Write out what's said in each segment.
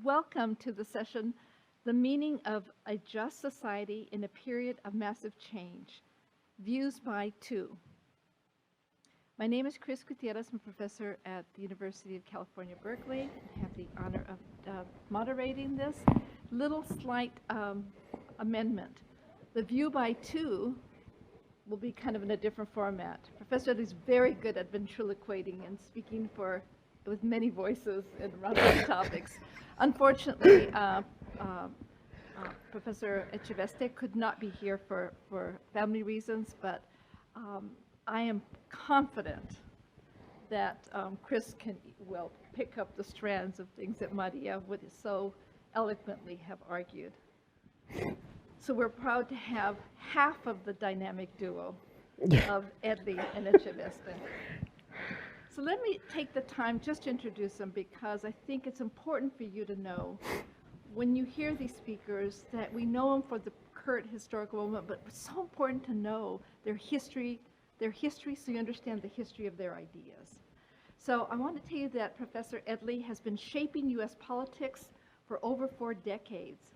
Welcome to the session, The Meaning of a Just Society in a Period of Massive Change, Views by Two. My name is Kris Gutierrez. I'm a professor at the University of California, Berkeley. I have the honor of moderating this. Little slight amendment. The view by two will be kind of in a different format. Professor Edley is very good at ventriloquating and speaking with many voices and around many topics. Unfortunately, Professor Echaveste could not be here for family reasons, but I am confident that Kris will pick up the strands of things that Maria would so eloquently have argued. So we're proud to have half of the dynamic duo of Edley and Echaveste. So let me take the time just to introduce them, because I think it's important for you to know when you hear these speakers that we know them for the current historical moment, but it's so important to know their history so you understand the history of their ideas. So I want to tell you that Professor Edley has been shaping U.S. politics for over 4 decades,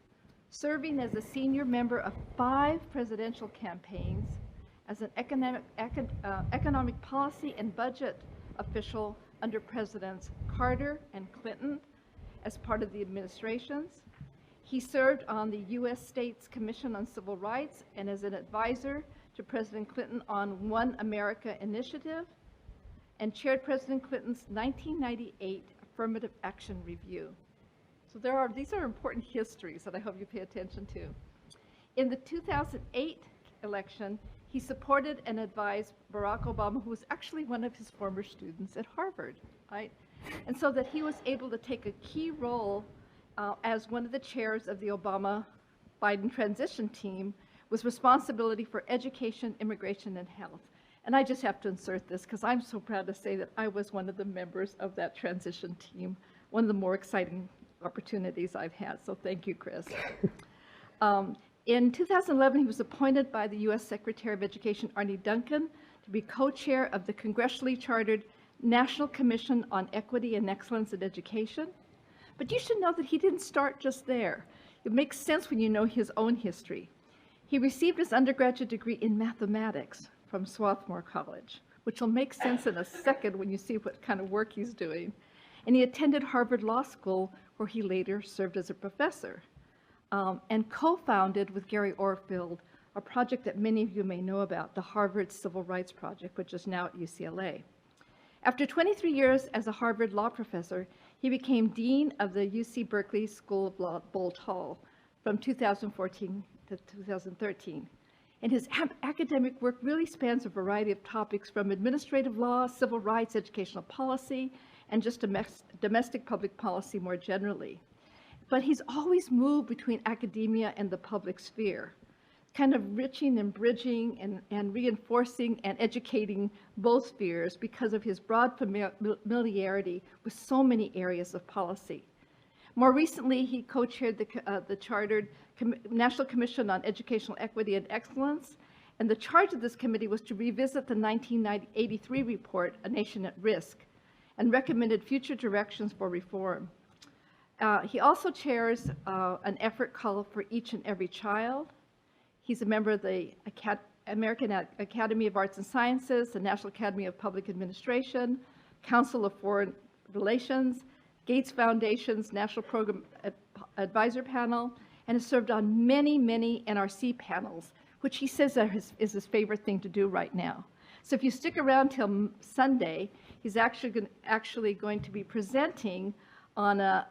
serving as a senior member of 5 presidential campaigns, as an economic policy and budget official under Presidents Carter and Clinton as part of the administrations. He served on the U.S. States Commission on Civil Rights and as an advisor to President Clinton on One America Initiative, and chaired President Clinton's 1998 Affirmative Action Review. So these are important histories that I hope you pay attention to. In the 2008 election, he supported and advised Barack Obama, who was actually one of his former students at Harvard, right? And so that he was able to take a key role as one of the chairs of the Obama-Biden transition team with responsibility for education, immigration, and health. And I just have to insert this because I'm so proud to say that I was one of the members of that transition team, one of the more exciting opportunities I've had. So thank you, Kris. In 2011, he was appointed by the U.S. Secretary of Education, Arne Duncan, to be co-chair of the congressionally chartered National Commission on Equity and Excellence in Education. But you should know that he didn't start just there. It makes sense when you know his own history. He received his undergraduate degree in mathematics from Swarthmore College, which will make sense in a second when you see what kind of work he's doing. And he attended Harvard Law School, where he later served as a professor. And co-founded with Gary Orfield a project that many of you may know about, the Harvard Civil Rights Project, which is now at UCLA. After 23 years as a Harvard law professor, he became dean of the UC Berkeley School of Law at Boalt Hall from 2014 to 2013. And his academic work really spans a variety of topics from administrative law, civil rights, educational policy, and just domestic public policy more generally. But he's always moved between academia and the public sphere, kind of enriching and bridging and reinforcing and educating both spheres because of his broad familiarity with so many areas of policy. More recently, he co-chaired the chartered National Commission on Educational Equity and Excellence, and the charge of this committee was to revisit the 1983 report, A Nation at Risk, and recommended future directions for reform. He also chairs an effort called For Each and Every Child. He's a member of the American Academy of Arts and Sciences, the National Academy of Public Administration, Council of Foreign Relations, Gates Foundation's National Program Advisor Panel, and has served on many, many NRC panels, which he says is his favorite thing to do right now. So if you stick around till Sunday, he's actually going to be presenting on a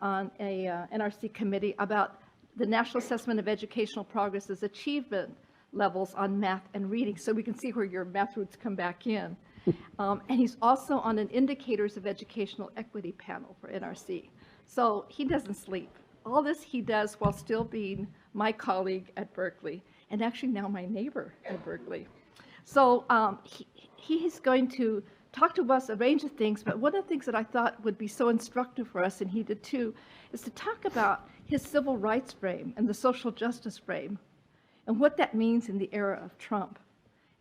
NRC committee about the National Assessment of Educational Progress's achievement levels on math and reading, so we can see where your math roots come back in. And he's also on an Indicators of Educational Equity panel for NRC. So he doesn't sleep. All this he does while still being my colleague at Berkeley, and actually now my neighbor at Berkeley. So he's going to talk to us a range of things, but one of the things that I thought would be so instructive for us, and he did too, is to talk about his civil rights frame and the social justice frame, and what that means in the era of Trump,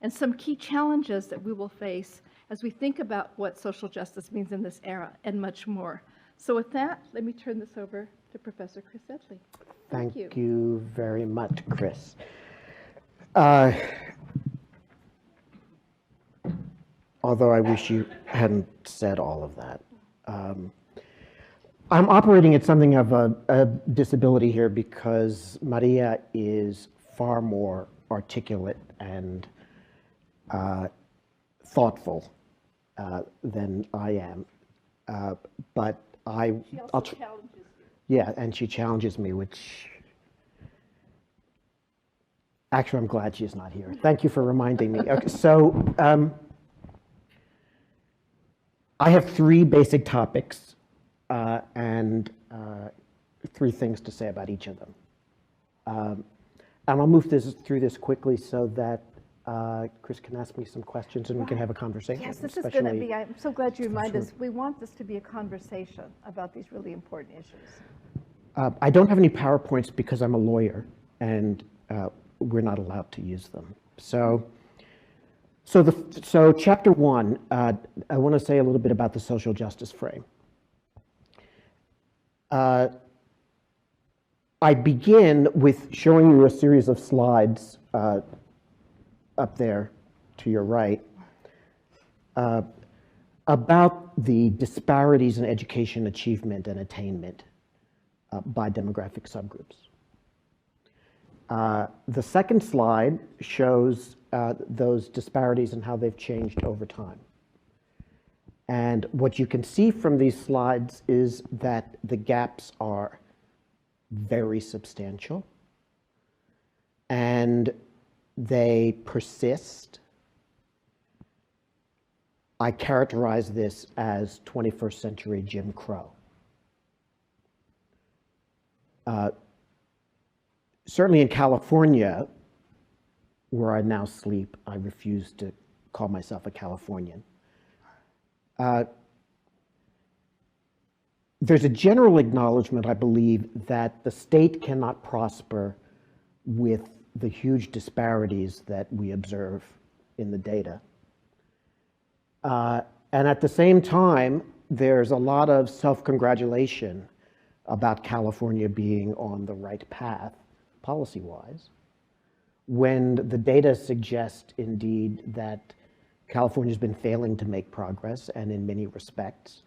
and some key challenges that we will face as we think about what social justice means in this era, and much more. So with that, let me turn this over to Professor Kris Edley. Thank you. you very much, Kris. Although I wish you hadn't said all of that. I'm operating at something of a disability here because Maria is far more articulate and thoughtful than I am. But She also challenges you. yeah, and she challenges me, which actually I'm glad she's not here. Thank you for reminding me. Okay, so I have three basic topics and three things to say about each of them. And I'll move through this quickly so that Kris can ask me some questions and we can have a conversation. Yes, this is going to be, I'm so glad you reminded us, we want this to be a conversation about these really important issues. I don't have any PowerPoints because I'm a lawyer and we're not allowed to use them. So chapter one, I want to say a little bit about the social justice frame. I begin with showing you a series of slides up there to your right about the disparities in education achievement and attainment by demographic subgroups. The second slide shows those disparities and how they've changed over time. And what you can see from these slides is that the gaps are very substantial and they persist. I characterize this as 21st century Jim Crow. Certainly in California, where I now sleep, I refuse to call myself a Californian. There's a general acknowledgement, I believe, that the state cannot prosper with the huge disparities that we observe in the data. And at the same time, there's a lot of self-congratulation about California being on the right path, policy-wise, when the data suggest indeed that California's been failing to make progress and in many respects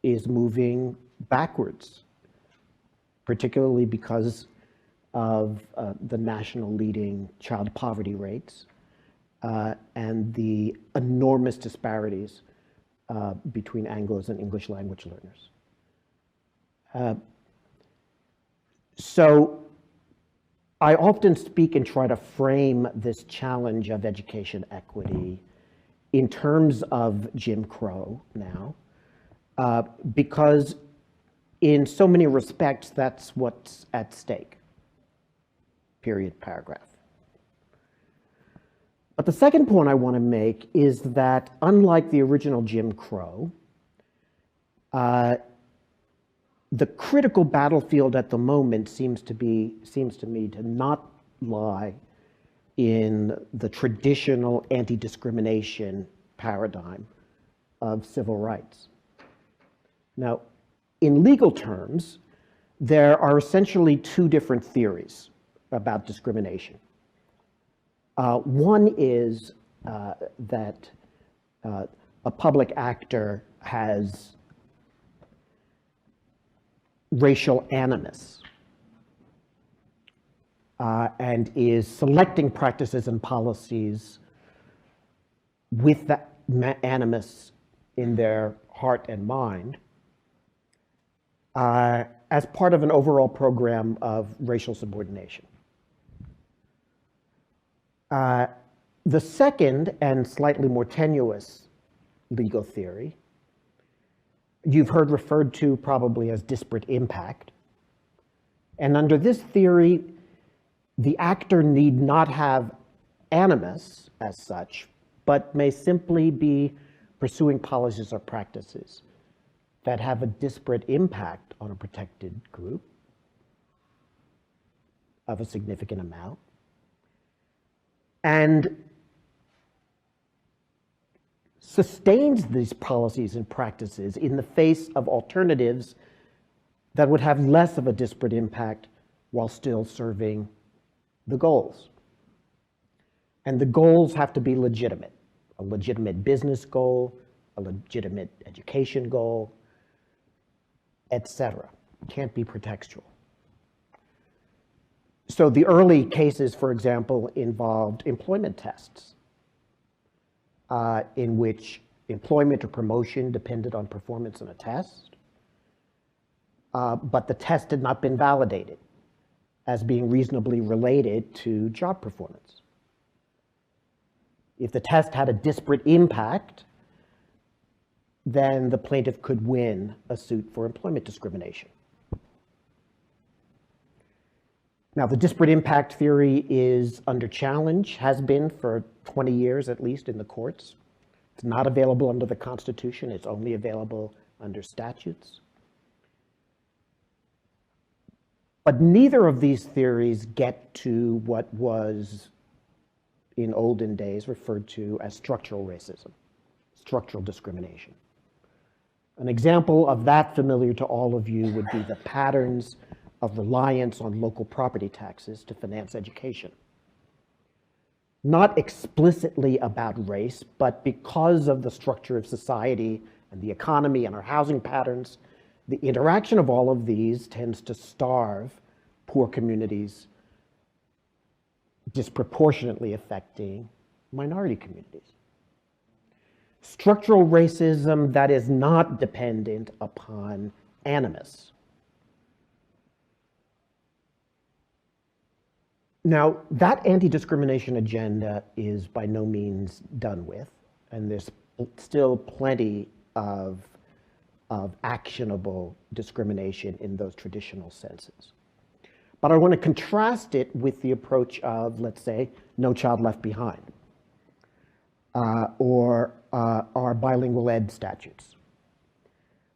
is moving backwards, particularly because of the national leading child poverty rates and the enormous disparities between Anglos and English language learners. So I often speak and try to frame this challenge of education equity in terms of Jim Crow now, because in so many respects, that's what's at stake, period, paragraph. But the second point I want to make is that unlike the original Jim Crow, the critical battlefield at the moment seems to me to not lie in the traditional anti-discrimination paradigm of civil rights. Now, in legal terms, there are essentially two different theories about discrimination. One is that a public actor has racial animus and is selecting practices and policies with that animus in their heart and mind as part of an overall program of racial subordination. The second and slightly more tenuous legal theory you've heard referred to probably as disparate impact. And under this theory, the actor need not have animus as such, but may simply be pursuing policies or practices that have a disparate impact on a protected group of a significant amount, and sustains these policies and practices in the face of alternatives that would have less of a disparate impact while still serving the goals. And the goals have to be legitimate. A legitimate business goal, a legitimate education goal, etc. Can't be pretextual. So the early cases, for example, involved employment tests in which employment or promotion depended on performance in a test, but the test had not been validated as being reasonably related to job performance. If the test had a disparate impact, then the plaintiff could win a suit for employment discrimination. Now, the disparate impact theory is under challenge, has been for 20 years at least in the courts. It's not available under the Constitution, it's only available under statutes. But neither of these theories get to what was in olden days referred to as structural racism, structural discrimination. An example of that familiar to all of you would be the patterns of reliance on local property taxes to finance education. Not explicitly about race, but because of the structure of society and the economy and our housing patterns, the interaction of all of these tends to starve poor communities, disproportionately affecting minority communities. Structural racism that is not dependent upon animus. Now, that anti-discrimination agenda is by no means done with, and there's still plenty of actionable discrimination in those traditional senses. But I want to contrast it with the approach of, let's say, No Child Left Behind, or our bilingual ed statutes.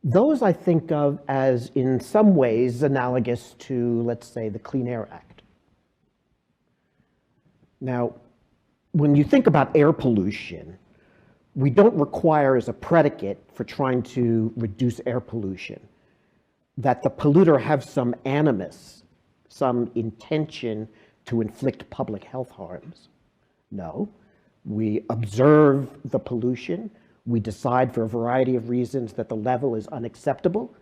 Those I think of as, in some ways, analogous to, let's say, the Clean Air Act. Now, when you think about air pollution, we don't require as a predicate for trying to reduce air pollution that the polluter have some animus, some intention to inflict public health harms. No, we observe the pollution, we decide for a variety of reasons that the level is unacceptable,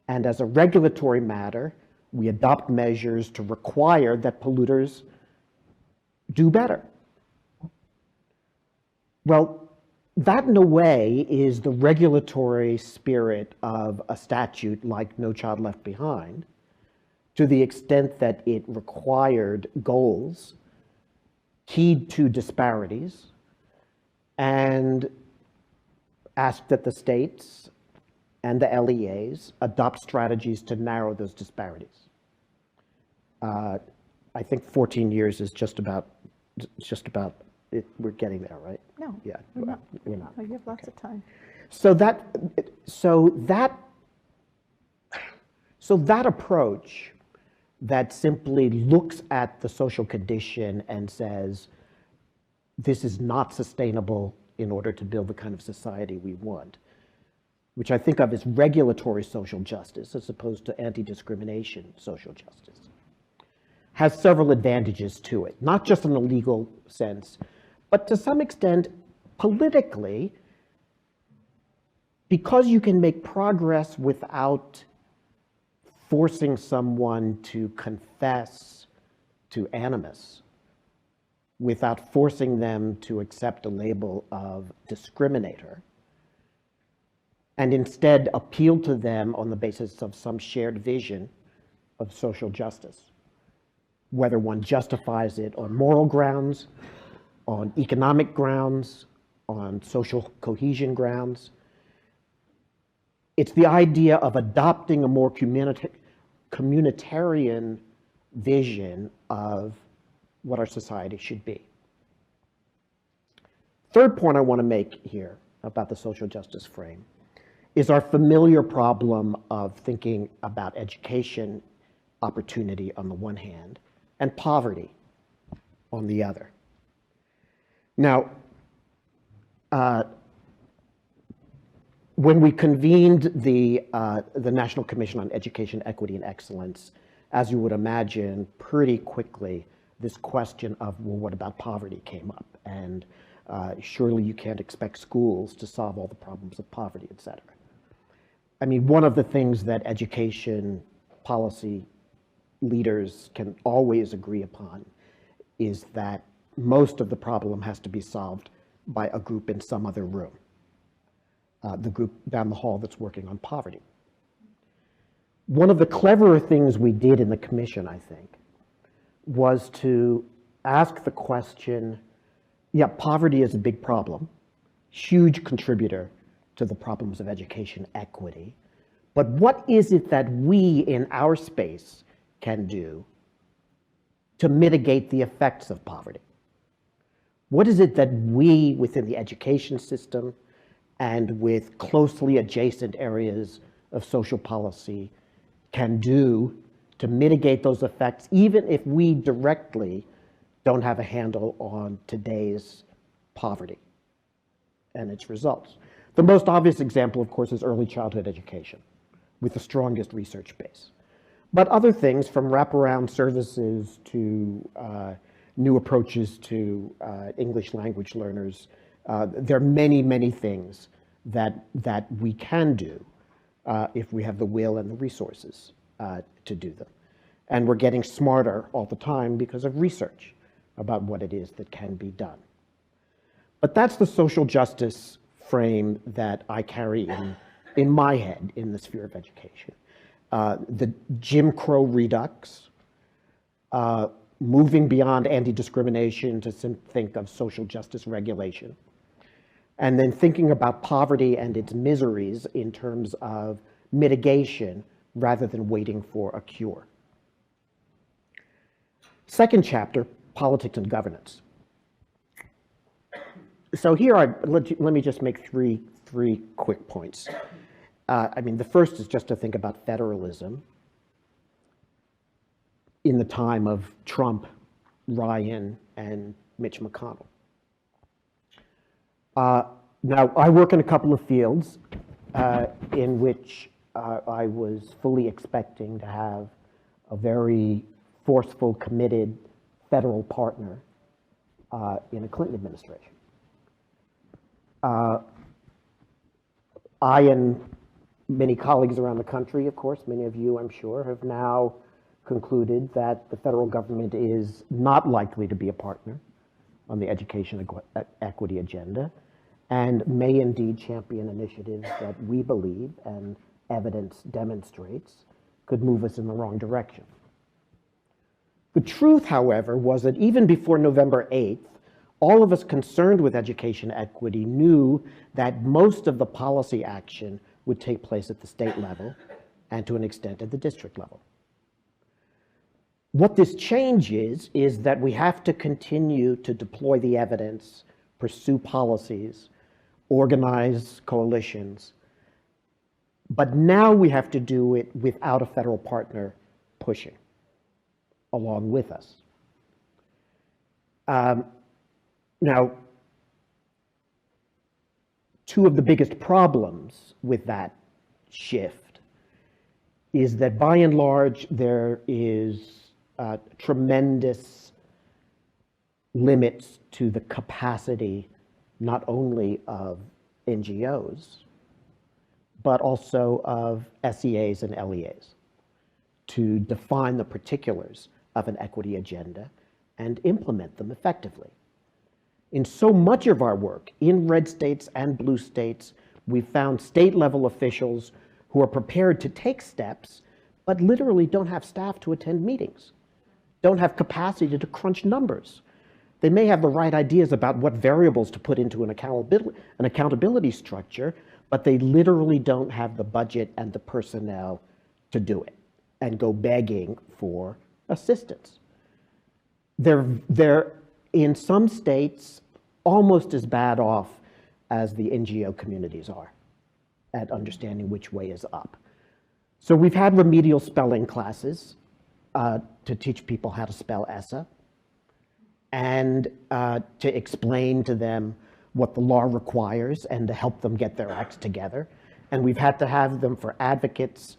and as a regulatory matter, we adopt measures to require that polluters do better. Well, that in a way is the regulatory spirit of a statute like No Child Left Behind, to the extent that it required goals keyed to disparities and asked that the states and the LEAs adopt strategies to narrow those disparities. I think 14 years is just about it. We're getting there, right? No, Yeah, we're not. we're not. No, you have lots of time. So that approach that simply looks at the social condition and says, this is not sustainable in order to build the kind of society we want, which I think of as regulatory social justice as opposed to anti-discrimination social justice, has several advantages to it, not just in a legal sense, but to some extent politically, because you can make progress without forcing someone to confess to animus, without forcing them to accept a label of discriminator, and instead appeal to them on the basis of some shared vision of social justice, whether one justifies it on moral grounds, on economic grounds, on social cohesion grounds. It's the idea of adopting a more communitarian vision of what our society should be. Third point I want to make here about the social justice frame is our familiar problem of thinking about education opportunity on the one hand and poverty on the other. Now, When we convened the National Commission on Education, Equity, and Excellence, as you would imagine, pretty quickly, this question of, well, what about poverty came up? And surely you can't expect schools to solve all the problems of poverty, et cetera. I mean, one of the things that education policy leaders can always agree upon is that most of the problem has to be solved by a group in some other room, the group down the hall that's working on poverty. One of the cleverer things we did in the commission, I think, was to ask the question, yeah, poverty is a big problem, huge contributor to the problems of education equity, but what is it that we in our space can do to mitigate the effects of poverty? What is it that we within the education system and with closely adjacent areas of social policy can do to mitigate those effects, even if we directly don't have a handle on today's poverty and its results? The most obvious example, of course, is early childhood education with the strongest research base. But other things, from wraparound services to new approaches to English language learners, there are many, many things that we can do if we have the will and the resources to do them. And we're getting smarter all the time because of research about what it is that can be done. But that's the social justice frame that I carry in my head in the sphere of education. The Jim Crow redux, moving beyond anti-discrimination to think of social justice regulation, and then thinking about poverty and its miseries in terms of mitigation rather than waiting for a cure. Second chapter, politics and governance. So here, let me just make three quick points. I mean, the first is just to think about federalism in the time of Trump, Ryan, and Mitch McConnell. Now, I work in a couple of fields in which I was fully expecting to have a very forceful, committed federal partner in a Clinton administration. I and many colleagues around the country, of course, many of you, I'm sure, have now concluded that the federal government is not likely to be a partner on the education equity agenda, and may indeed champion initiatives that we believe and evidence demonstrates could move us in the wrong direction. The truth, however, was that even before November 8th, all of us concerned with education equity knew that most of the policy action would take place at the state level and to an extent at the district level. What this change is that we have to continue to deploy the evidence, pursue policies, organize coalitions, but now we have to do it without a federal partner pushing along with us. Now, two of the biggest problems with that shift is that by and large there is tremendous limits to the capacity not only of NGOs, but also of SEAs and LEAs to define the particulars of an equity agenda and implement them effectively. In so much of our work, in red states and blue states, we've found state-level officials who are prepared to take steps, but literally don't have staff to attend meetings, don't have capacity to crunch numbers. They may have the right ideas about what variables to put into an accountability structure, but they literally don't have the budget and the personnel to do it and go begging for assistance. They're in some states almost as bad off as the NGO communities are at understanding which way is up. So we've had remedial spelling classes to teach people how to spell ESSA and to explain to them what the law requires and to help them get their acts together. And we've had to have them for advocates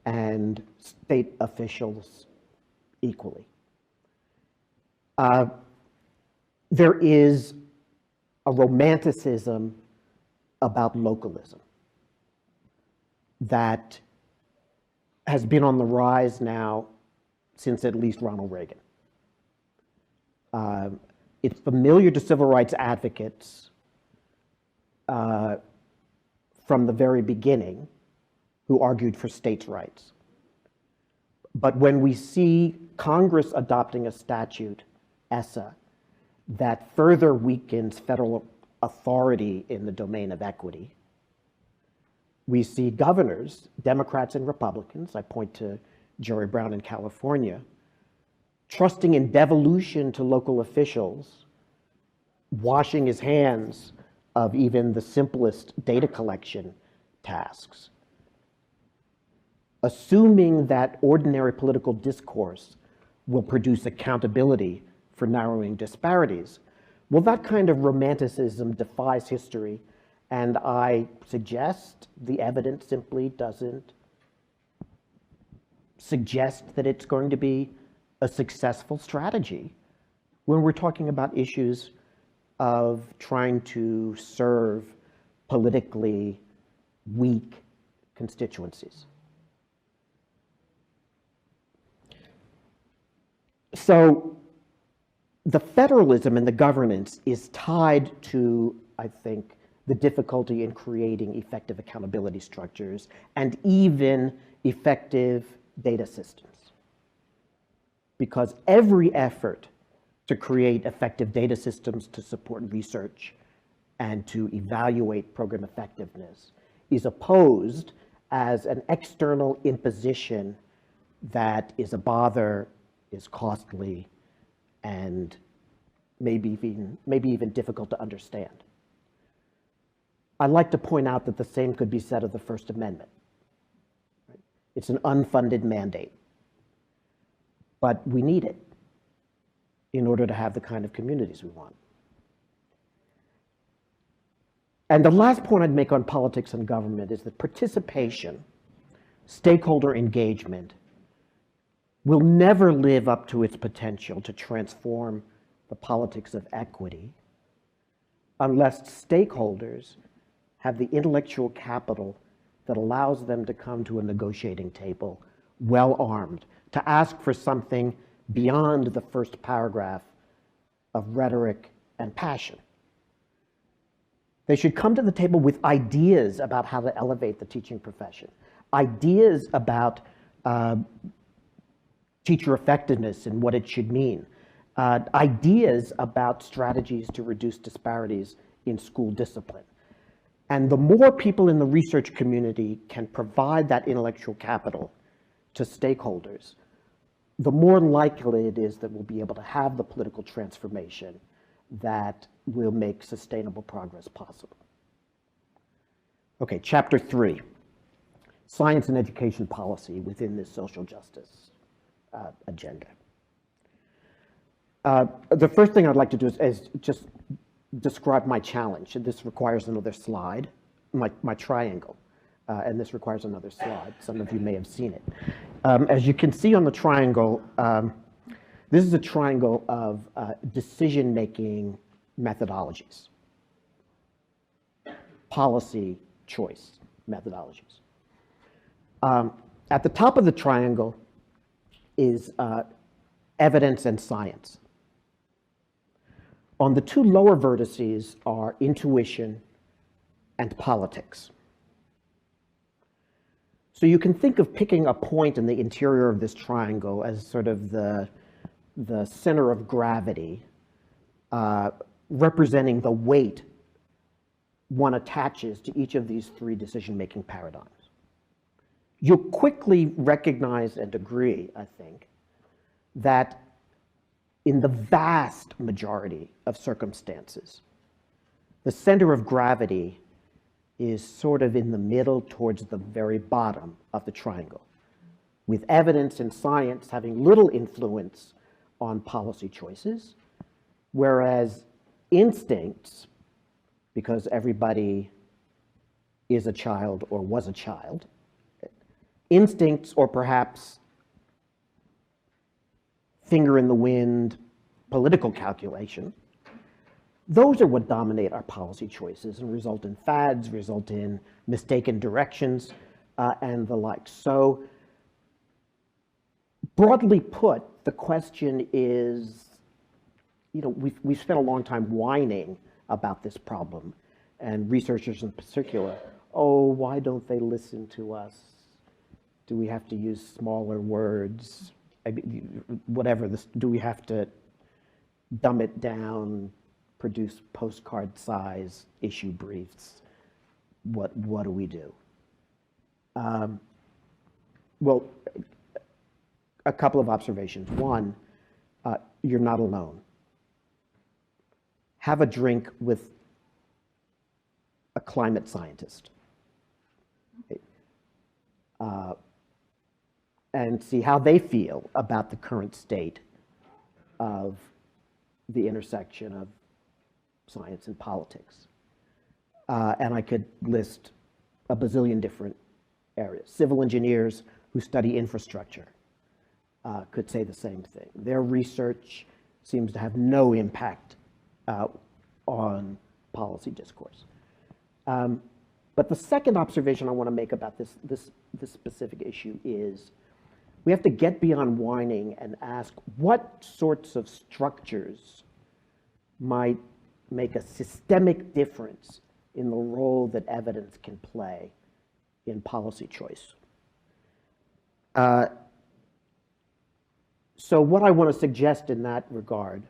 and state officials equally. There is a romanticism about localism that has been on the rise now since at least Ronald Reagan. It's familiar to civil rights advocates from the very beginning who argued for states' rights. But when we see Congress adopting a statute, ESSA, that further weakens federal authority in the domain of equity, we see governors, Democrats and Republicans, I point to Jerry Brown in California, trusting in devolution to local officials, washing his hands of even the simplest data collection tasks, assuming that ordinary political discourse will produce accountability for narrowing disparities. Well, that kind of romanticism defies history, and I suggest the evidence simply doesn't suggest that it's going to be a successful strategy when we're talking about issues of trying to serve politically weak constituencies. So the federalism in the governance is tied to, I think, the difficulty in creating effective accountability structures and even effective data systems. Because every effort to create effective data systems to support research and to evaluate program effectiveness is opposed as an external imposition that is a bother, is costly, and maybe even difficult to understand. I'd like to point out that the same could be said of the First Amendment. It's an unfunded mandate, but we need it in order to have the kind of communities we want. And the last point I'd make on politics and government is that participation, stakeholder engagement, will never live up to its potential to transform the politics of equity unless stakeholders have the intellectual capital that allows them to come to a negotiating table well-armed, to ask for something beyond the first paragraph of rhetoric and passion. They should come to the table with ideas about how to elevate the teaching profession, ideas about teacher effectiveness and what it should mean, ideas about strategies to reduce disparities in school discipline. And the more people in the research community can provide that intellectual capital to stakeholders, the more likely it is that we'll be able to have the political transformation that will make sustainable progress possible. Okay, chapter 3, science and education policy within this social justice agenda. The first thing I'd like to do is just describe my challenge. This requires another slide, my triangle, and this requires another slide. Some of you may have seen it. As you can see on the triangle, this is a triangle of decision-making methodologies, policy choice methodologies. At the top of the triangle is evidence and science. On the two lower vertices are intuition and politics. So you can think of picking a point in the interior of this triangle as sort of the center of gravity, representing the weight one attaches to each of these three decision-making paradigms. You'll quickly recognize and agree, I think, that in the vast majority of circumstances, the center of gravity is sort of in the middle towards the very bottom of the triangle, with evidence and science having little influence on policy choices, whereas instincts, because everybody is a child or was a child. Instincts, or perhaps finger in the wind political calculation, those are what dominate our policy choices and result in fads, result in mistaken directions, and the like. So broadly put, the question is, we've spent a long time whining about this problem, and researchers in particular, why don't they listen to us? Do we have to use smaller words? Whatever, do we have to dumb it down, produce postcard size issue briefs? What do we do? Well, a couple of observations. One, you're not alone. Have a drink with a climate scientist. And see how they feel about the current state of the intersection of science and politics. And I could list a bazillion different areas. Civil engineers who study infrastructure could say the same thing. Their research seems to have no impact on policy discourse. But the second observation I want to make about this specific issue is we have to get beyond whining and ask what sorts of structures might make a systemic difference in the role that evidence can play in policy choice. So what I want to suggest in that regard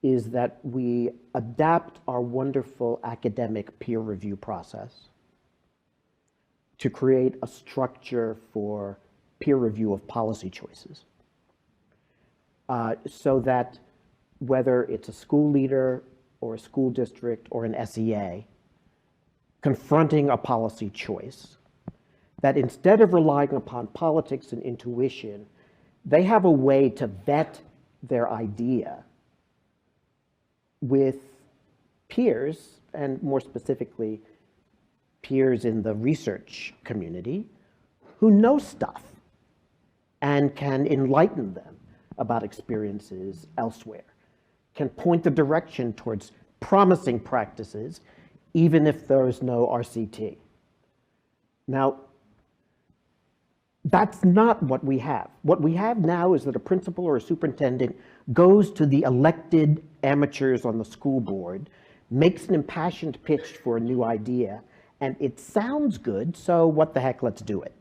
is that we adapt our wonderful academic peer review process to create a structure for peer review of policy choices, so that whether it's a school leader or a school district or an SEA confronting a policy choice, that instead of relying upon politics and intuition, they have a way to vet their idea with peers, and more specifically, peers in the research community who know stuff and can enlighten them about experiences elsewhere, can point the direction towards promising practices, even if there is no RCT. Now, that's not what we have. What we have now is that a principal or a superintendent goes to the elected amateurs on the school board, makes an impassioned pitch for a new idea, and it sounds good, so what the heck, let's do it.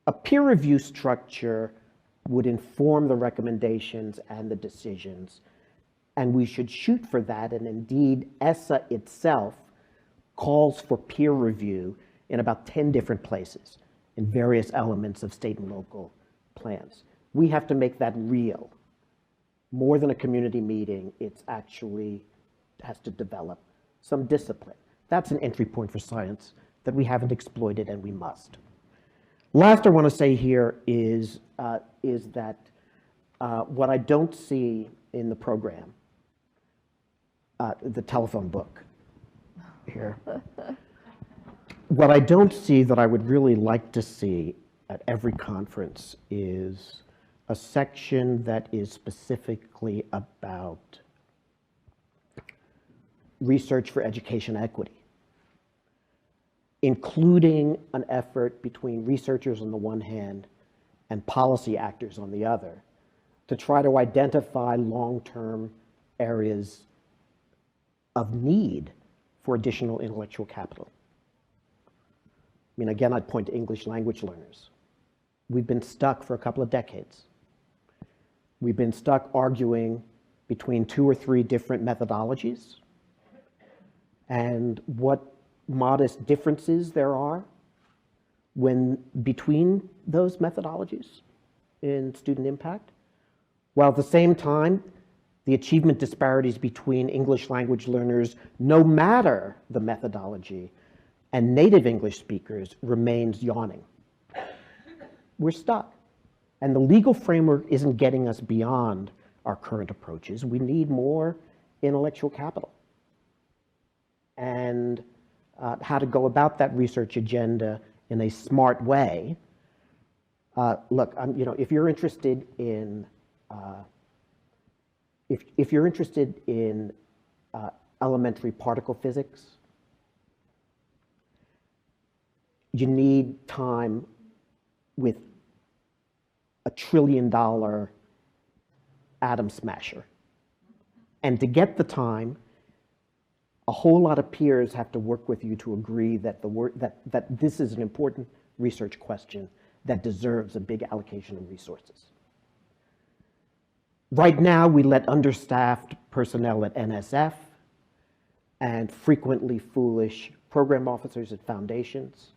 A peer review structure would inform the recommendations and the decisions, and we should shoot for that, and indeed ESSA itself calls for peer review in about 10 different places in various elements of state and local plans. We have to make that real. More than a community meeting, it's actually has to develop some discipline. That's an entry point for science that we haven't exploited, and we must. Last I want to say here is that what I don't see in the program, the telephone book here, what I don't see that I would really like to see at every conference is a section that is specifically about research for education equity, including an effort between researchers on the one hand and policy actors on the other to try to identify long-term areas of need for additional intellectual capital. I mean, again, I'd point to English language learners. We've been stuck for a couple of decades. We've been stuck arguing between 2 or 3 different methodologies and what modest differences there are between those methodologies in student impact, while at the same time, the achievement disparities between English language learners, no matter the methodology, and native English speakers remains yawning. We're stuck. And the legal framework isn't getting us beyond our current approaches. We need more intellectual capital. And how to go about that research agenda in a smart way. Look, if you're interested in if you're interested in elementary particle physics, you need time with $1 trillion atom smasher. And to get the time, a whole lot of peers have to work with you to agree that that this is an important research question that deserves a big allocation of resources. Right now, we let understaffed personnel at NSF and frequently foolish program officers at foundations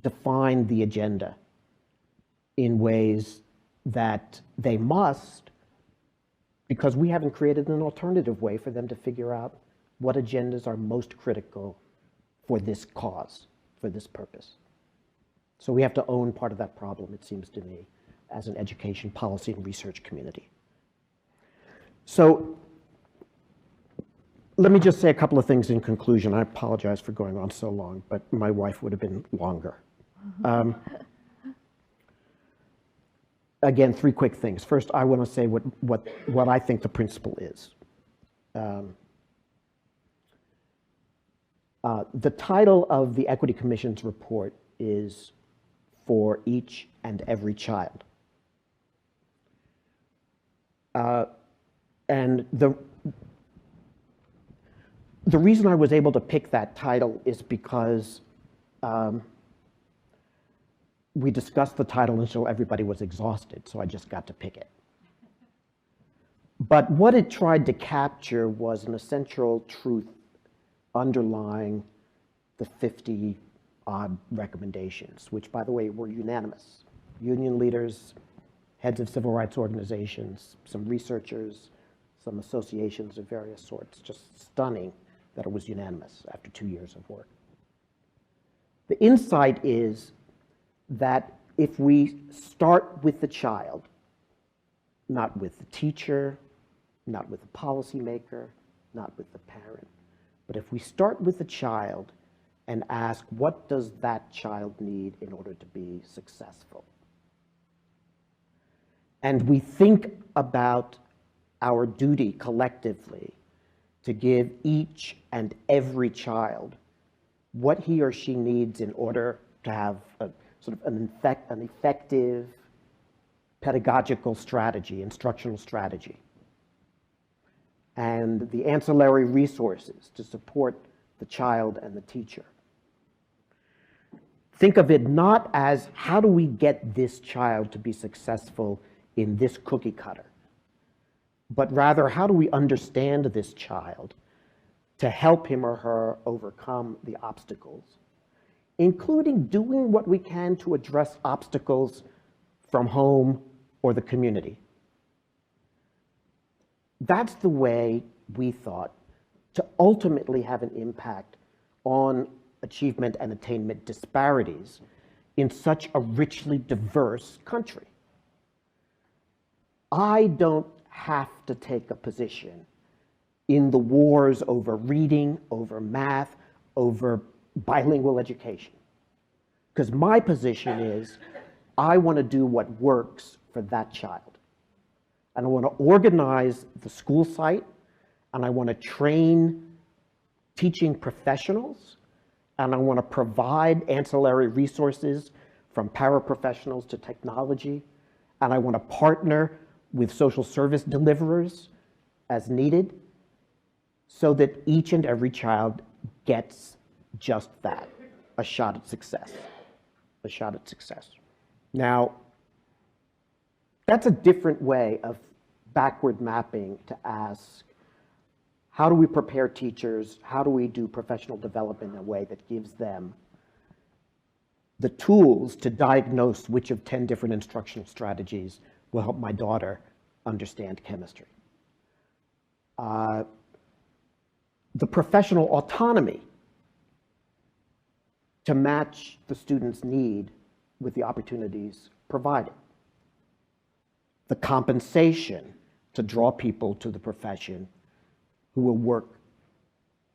define the agenda in ways that they must, because we haven't created an alternative way for them to figure out what agendas are most critical for this cause, for this purpose. So we have to own part of that problem, it seems to me, as an education policy and research community. So let me just say a couple of things in conclusion. I apologize for going on so long, but my wife would have been longer. Again, 3 quick things. First, I want to say what I think the principle is. The title of the Equity Commission's report is For Each and Every Child. And the reason I was able to pick that title is because we discussed the title until everybody was exhausted, so I just got to pick it. But what it tried to capture was an essential truth underlying the 50-odd recommendations, which, by the way, were unanimous. Union leaders, heads of civil rights organizations, some researchers, some associations of various sorts. Just stunning that it was unanimous after 2 years of work. The insight is that if we start with the child, not with the teacher, not with the policymaker, not with the parent, but if we start with the child and ask, what does that child need in order to be successful? And we think about our duty collectively to give each and every child what he or she needs in order to have a sort of an effective pedagogical strategy, instructional strategy, and the ancillary resources to support the child and the teacher. Think of it not as how do we get this child to be successful in this cookie cutter, but rather how do we understand this child to help him or her overcome the obstacles, including doing what we can to address obstacles from home or the community. That's the way we thought to ultimately have an impact on achievement and attainment disparities in such a richly diverse country. I don't have to take a position in the wars over reading, over math, over bilingual education, because my position is I want to do what works for that child. And I want to organize the school site, and I want to train teaching professionals, and I want to provide ancillary resources from paraprofessionals to technology, and I want to partner with social service deliverers as needed so that each and every child gets just that, a shot at success, a shot at success. Now, that's a different way of backward mapping to ask, how do we prepare teachers? How do we do professional development in a way that gives them the tools to diagnose which of 10 different instructional strategies will help my daughter understand chemistry? The professional autonomy to match the student's need with the opportunities provided. The compensation to draw people to the profession who will work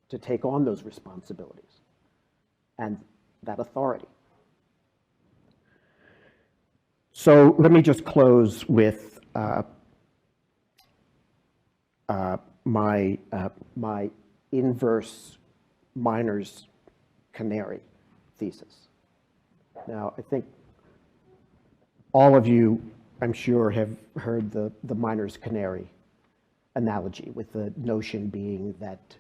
to take on those responsibilities. and that authority. So let me just close with my inverse miner's canary thesis. Now, I think all of you, I'm sure, have heard the miner's canary analogy, with the notion being that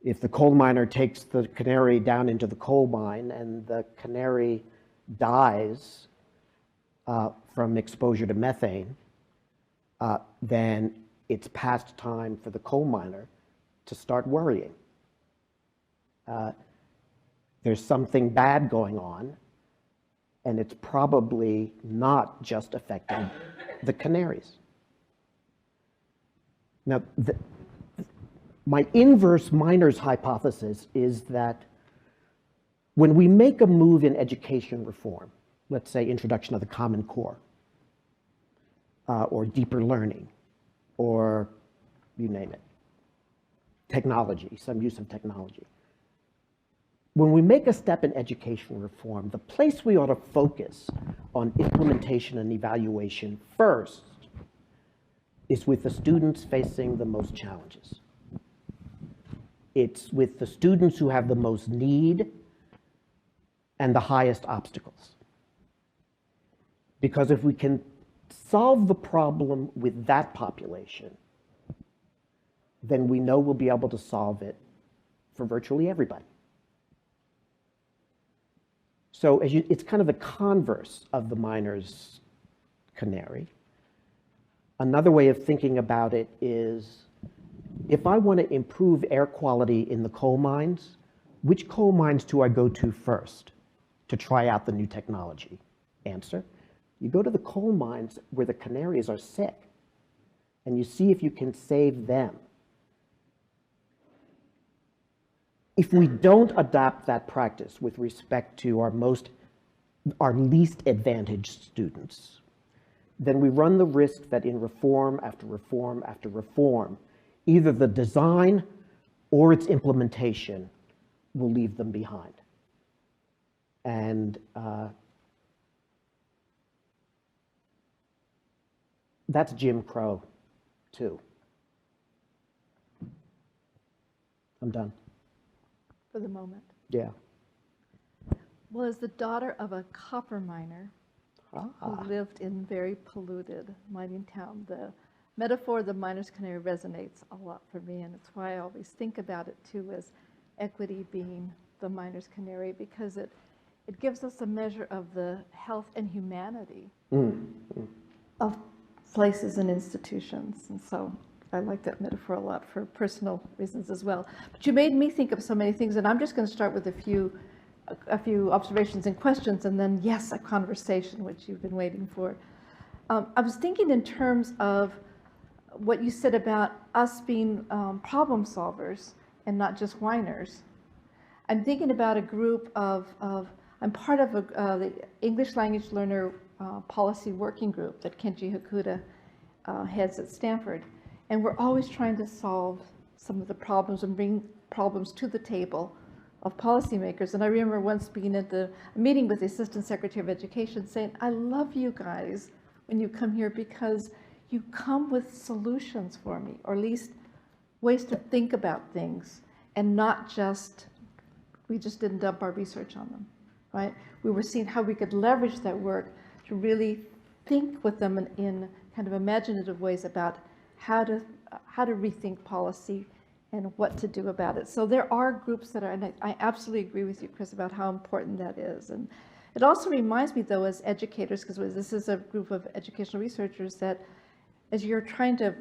if the coal miner takes the canary down into the coal mine and the canary dies from exposure to methane, then it's past time for the coal miner to start worrying. There's something bad going on, and it's probably not just affecting the canaries. Now, my inverse miner's hypothesis is that when we make a move in education reform, let's say introduction of the Common Core, or deeper learning, or you name it, technology, some use of technology. When we make a step in education reform, the place we ought to focus on implementation and evaluation first is with the students facing the most challenges. It's with the students who have the most need and the highest obstacles. Because if we can solve the problem with that population, then we know we'll be able to solve it for virtually everybody. So it's kind of the converse of the miner's canary. Another way of thinking about it is, if I want to improve air quality in the coal mines, which coal mines do I go to first to try out the new technology? Answer, you go to the coal mines where the canaries are sick, and you see if you can save them. If we don't adopt that practice with respect to our least advantaged students, then we run the risk that in reform after reform after reform, either the design or its implementation will leave them behind. And that's Jim Crow, too. I'm done. For the moment. Yeah. Was the daughter of a copper miner who lived in very polluted mining town. The metaphor of the miner's canary resonates a lot for me, and it's why I always think about it too as equity being the miner's canary, because it gives us a measure of the health and humanity of places and institutions. And so I like that metaphor a lot for personal reasons as well. But you made me think of so many things, and I'm just going to start with a few observations and questions, and then, yes, a conversation, which you've been waiting for. I was thinking in terms of what you said about us being problem solvers and not just whiners. I'm thinking about a group of I'm part of the English language learner policy working group that Kenji Hakuda heads at Stanford. And we're always trying to solve some of the problems and bring problems to the table of policymakers. And I remember once being at a meeting with the Assistant Secretary of Education saying, I love you guys when you come here because you come with solutions for me, or at least ways to think about things, and not just, we just didn't dump our research on them, right? We were seeing how we could leverage that work to really think with them in kind of imaginative ways about how to rethink policy and what to do about it. So there are groups that are, and I absolutely agree with you, Kris, about how important that is. And it also reminds me, though, as educators, because this is a group of educational researchers, that as you're trying to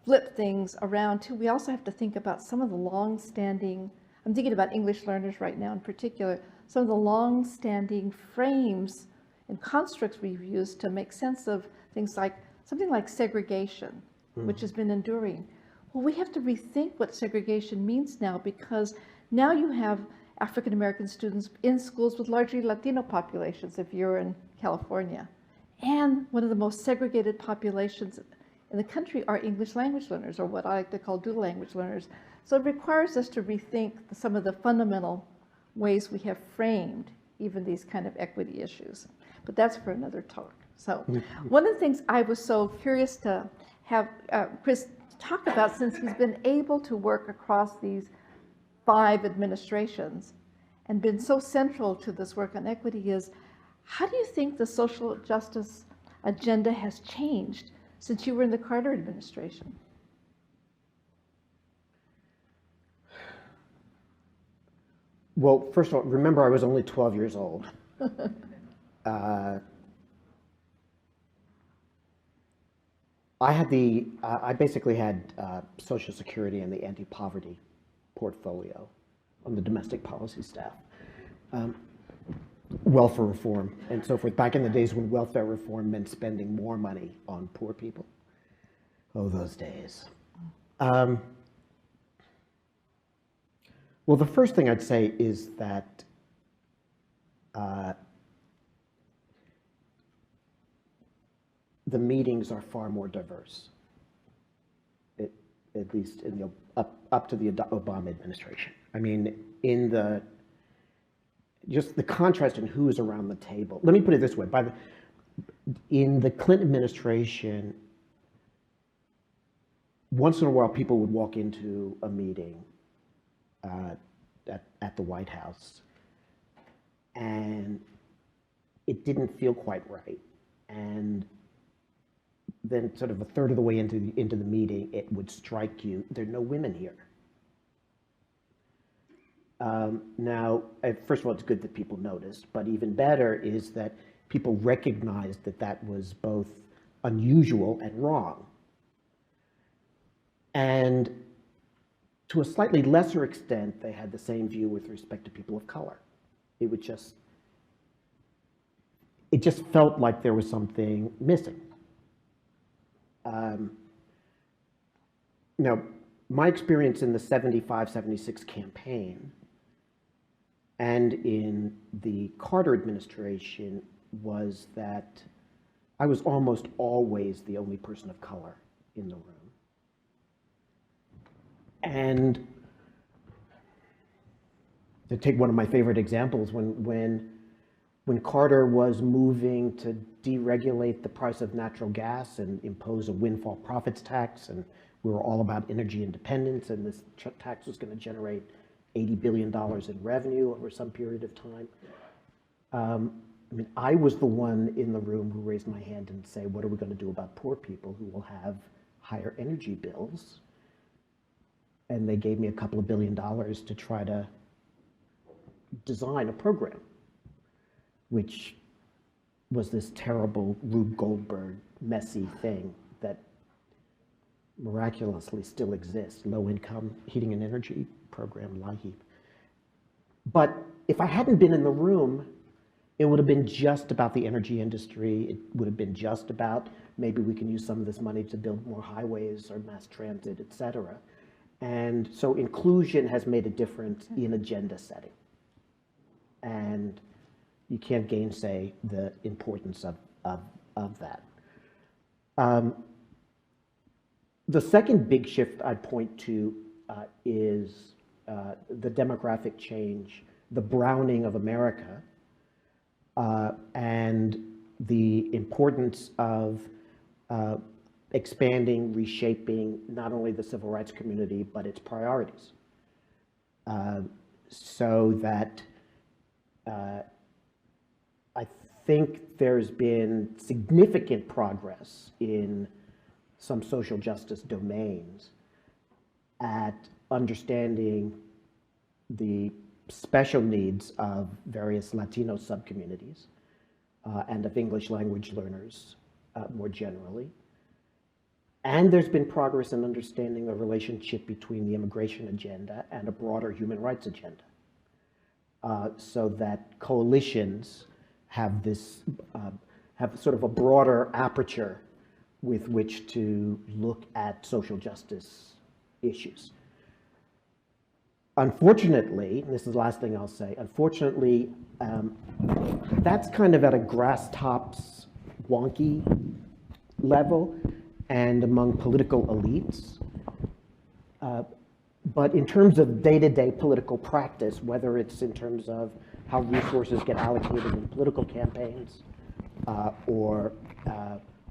flip things around, too, we also have to think about some of the long-standing, I'm thinking about English learners right now in particular, some of the long-standing frames and constructs we've used to make sense of things like, something like segregation, which has been enduring. Well, we have to rethink what segregation means now, because now you have African American students in schools with largely Latino populations, if you're in California. And one of the most segregated populations in the country are English language learners, or what I like to call dual language learners. So it requires us to rethink some of the fundamental ways we have framed even these kind of equity issues. But that's for another talk. So one of the things I was so curious to have Kris talk about, since he's been able to work across these 5 administrations and been so central to this work on equity, is how do you think the social justice agenda has changed since you were in the Carter administration? Well, first of all, remember I was only 12 years old. I basically had Social Security and the anti-poverty portfolio on the domestic policy staff. Welfare reform and so forth. Back in the days when welfare reform meant spending more money on poor people. Oh, those days. Well, the first thing I'd say is that the meetings are far more diverse, at least in the up to the Obama administration. I mean, just the contrast in who is around the table. Let me put it this way: in the Clinton administration, once in a while, people would walk into a meeting at the White House, and it didn't feel quite right. And then sort of a third of the way into the meeting, it would strike you, there are no women here. Now, first of all, it's good that people noticed, but even better is that people recognized that that was both unusual and wrong. And to a slightly lesser extent, they had the same view with respect to people of color. It just felt like there was something missing. Now, my experience in the 75, 76 campaign and in the Carter administration was that I was almost always the only person of color in the room. And to take one of my favorite examples, when Carter was moving to deregulate the price of natural gas and impose a windfall profits tax, and we were all about energy independence, and this tax was going to generate $80 billion in revenue over some period of time. I mean, I was the one in the room who raised my hand and say, what are we going to do about poor people who will have higher energy bills? And they gave me a couple of $1 billion to try to design a program, which was this terrible Rube Goldberg messy thing that miraculously still exists, low-income heating and energy program, LIHEAP. But if I hadn't been in the room, it would have been just about the energy industry. It would have been just about maybe we can use some of this money to build more highways or mass transit, et cetera. And so inclusion has made a difference in agenda setting. And you can't gainsay the importance of that. The second big shift I'd point to is the demographic change, the browning of America, and the importance of expanding, reshaping not only the civil rights community, but its priorities. So that I think there's been significant progress in some social justice domains at understanding the special needs of various Latino subcommunities and of English language learners more generally. And there's been progress in understanding the relationship between the immigration agenda and a broader human rights agenda, so that coalitions have this, have sort of a broader aperture with which to look at social justice issues. Unfortunately, and this is the last thing I'll say, unfortunately, that's kind of at a grass tops wonky level and among political elites. But in terms of day-to-day political practice, whether it's in terms of how resources get allocated in political campaigns, or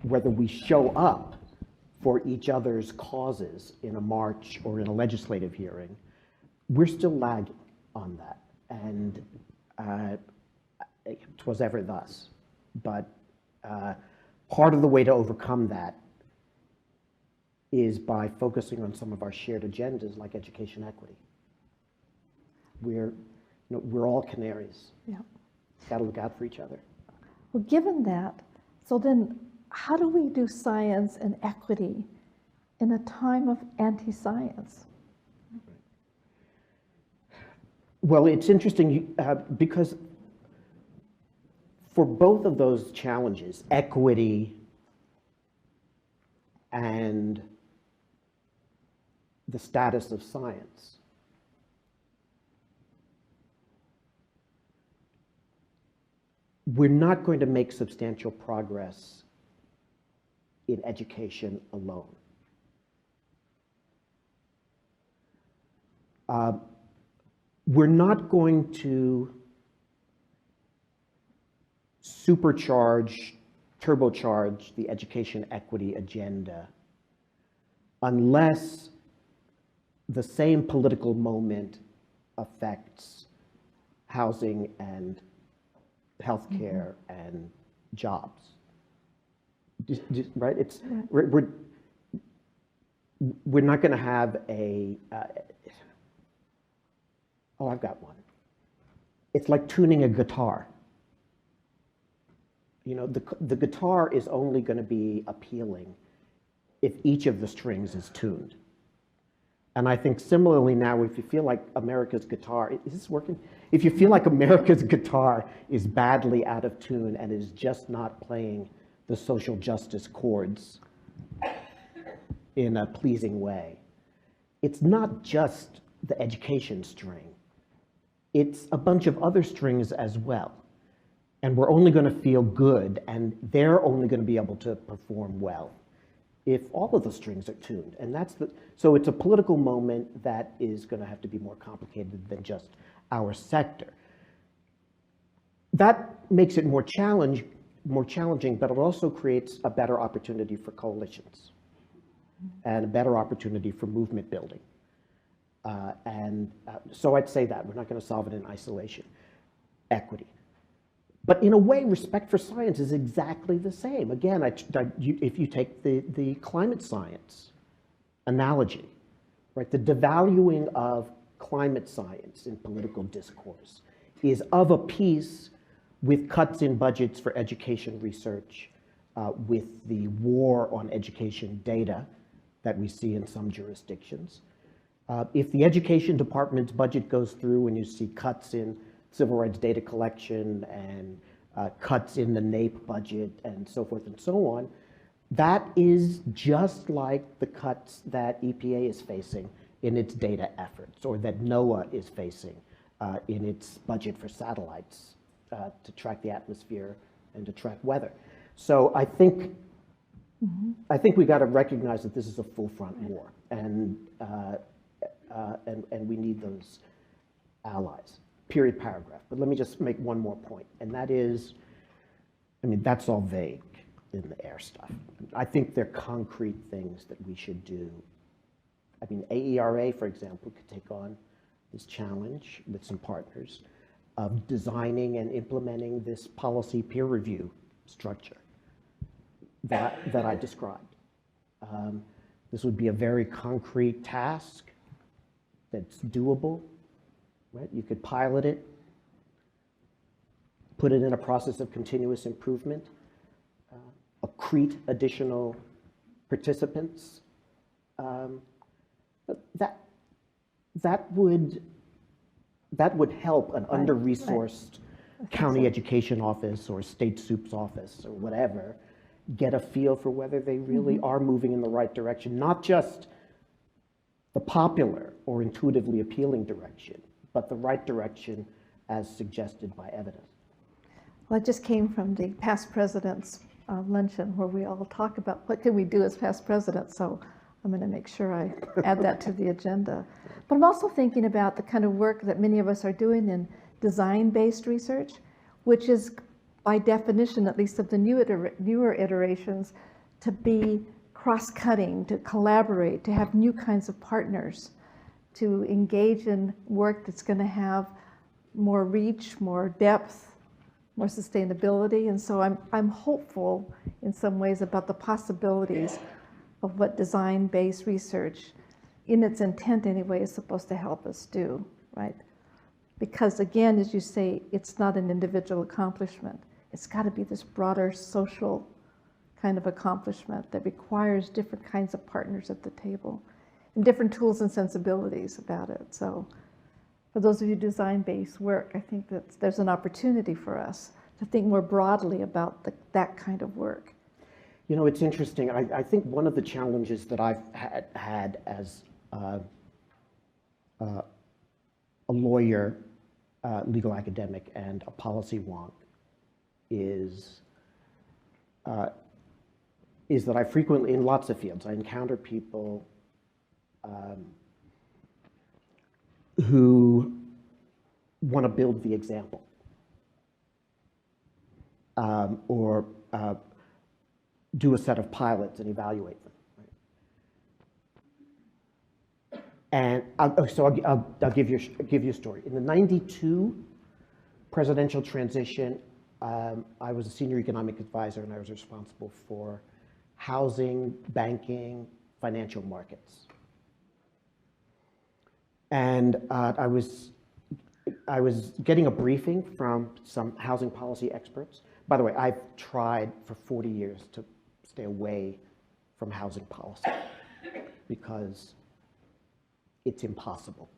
whether we show up for each other's causes in a march or in a legislative hearing, we're still lagging on that. And 'twas ever thus. But part of the way to overcome that is by focusing on some of our shared agendas like education equity. We're all canaries. Yeah. Got to look out for each other. Well, given that, so then how do we do science and equity in a time of anti-science? Well, it's interesting because for both of those challenges, equity and the status of science, we're not going to make substantial progress in education alone. We're not going to turbocharge the education equity agenda unless the same political moment affects housing and healthcare and jobs. Right? It's we're not going to have a. Oh, I've got one. It's like tuning a guitar. You know, the guitar is only going to be appealing if each of the strings is tuned. And I think similarly now, if you feel like America's guitar, is this working? If you feel like America's guitar is badly out of tune and is just not playing the social justice chords in a pleasing way, it's not just the education string. It's a bunch of other strings as well. And we're only going to feel good, and they're only going to be able to perform well if all of the strings are tuned. And so it's a political moment that is going to have to be more complicated than just our sector. That makes it more challenging, but it also creates a better opportunity for coalitions and a better opportunity for movement building. So I'd say that we're not going to solve it in isolation. Equity. But in a way, respect for science is exactly the same. Again, if you take the climate science analogy, right, the devaluing of climate science in political discourse is of a piece with cuts in budgets for education research, with the war on education data that we see in some jurisdictions. If the education department's budget goes through and you see cuts in civil rights data collection and cuts in the NAEP budget and so forth and so on, that is just like the cuts that EPA is facing in its data efforts, or that NOAA is facing in its budget for satellites to track the atmosphere and to track weather. So I think we got to recognize that this is a full front war, and we need those allies. Period, paragraph. But let me just make one more point, and that is, I mean, that's all vague in the AER stuff. I think they're concrete things that we should do. I mean, AERA, for example, could take on this challenge with some partners of designing and implementing this policy peer review structure that I described. This would be a very concrete task that's doable. Right? You could pilot it, put it in a process of continuous improvement, accrete additional participants. That would help an under-resourced county education office or state SUP's office or whatever get a feel for whether they really are moving in the right direction, not just the popular or intuitively appealing direction, but the right direction as suggested by evidence. Well, I just came from the past presidents luncheon where we all talk about what can we do as past presidents. So I'm going to make sure I add that to the agenda. But I'm also thinking about the kind of work that many of us are doing in design-based research, which is by definition, at least of the newer iterations, to be cross-cutting, to collaborate, to have new kinds of partners, to engage in work that's going to have more reach, more depth, more sustainability. And so I'm hopeful in some ways about the possibilities of what design-based research, in its intent anyway, is supposed to help us do, right? Because again, as you say, it's not an individual accomplishment. It's got to be this broader social kind of accomplishment that requires different kinds of partners at the table and different tools and sensibilities about it. So for those of you design-based work, I think that there's an opportunity for us to think more broadly about that kind of work. You know, it's interesting. I think one of the challenges that I've had as a lawyer, legal academic, and a policy wonk is that I frequently, in lots of fields, I encounter people who want to build the example or do a set of pilots and evaluate them. Right? And I'll give you a story. In the '92 presidential transition, I was a senior economic advisor, and I was responsible for housing, banking, financial markets. And I was getting a briefing from some housing policy experts. By the way, I've tried for 40 years to stay away from housing policy because it's impossible.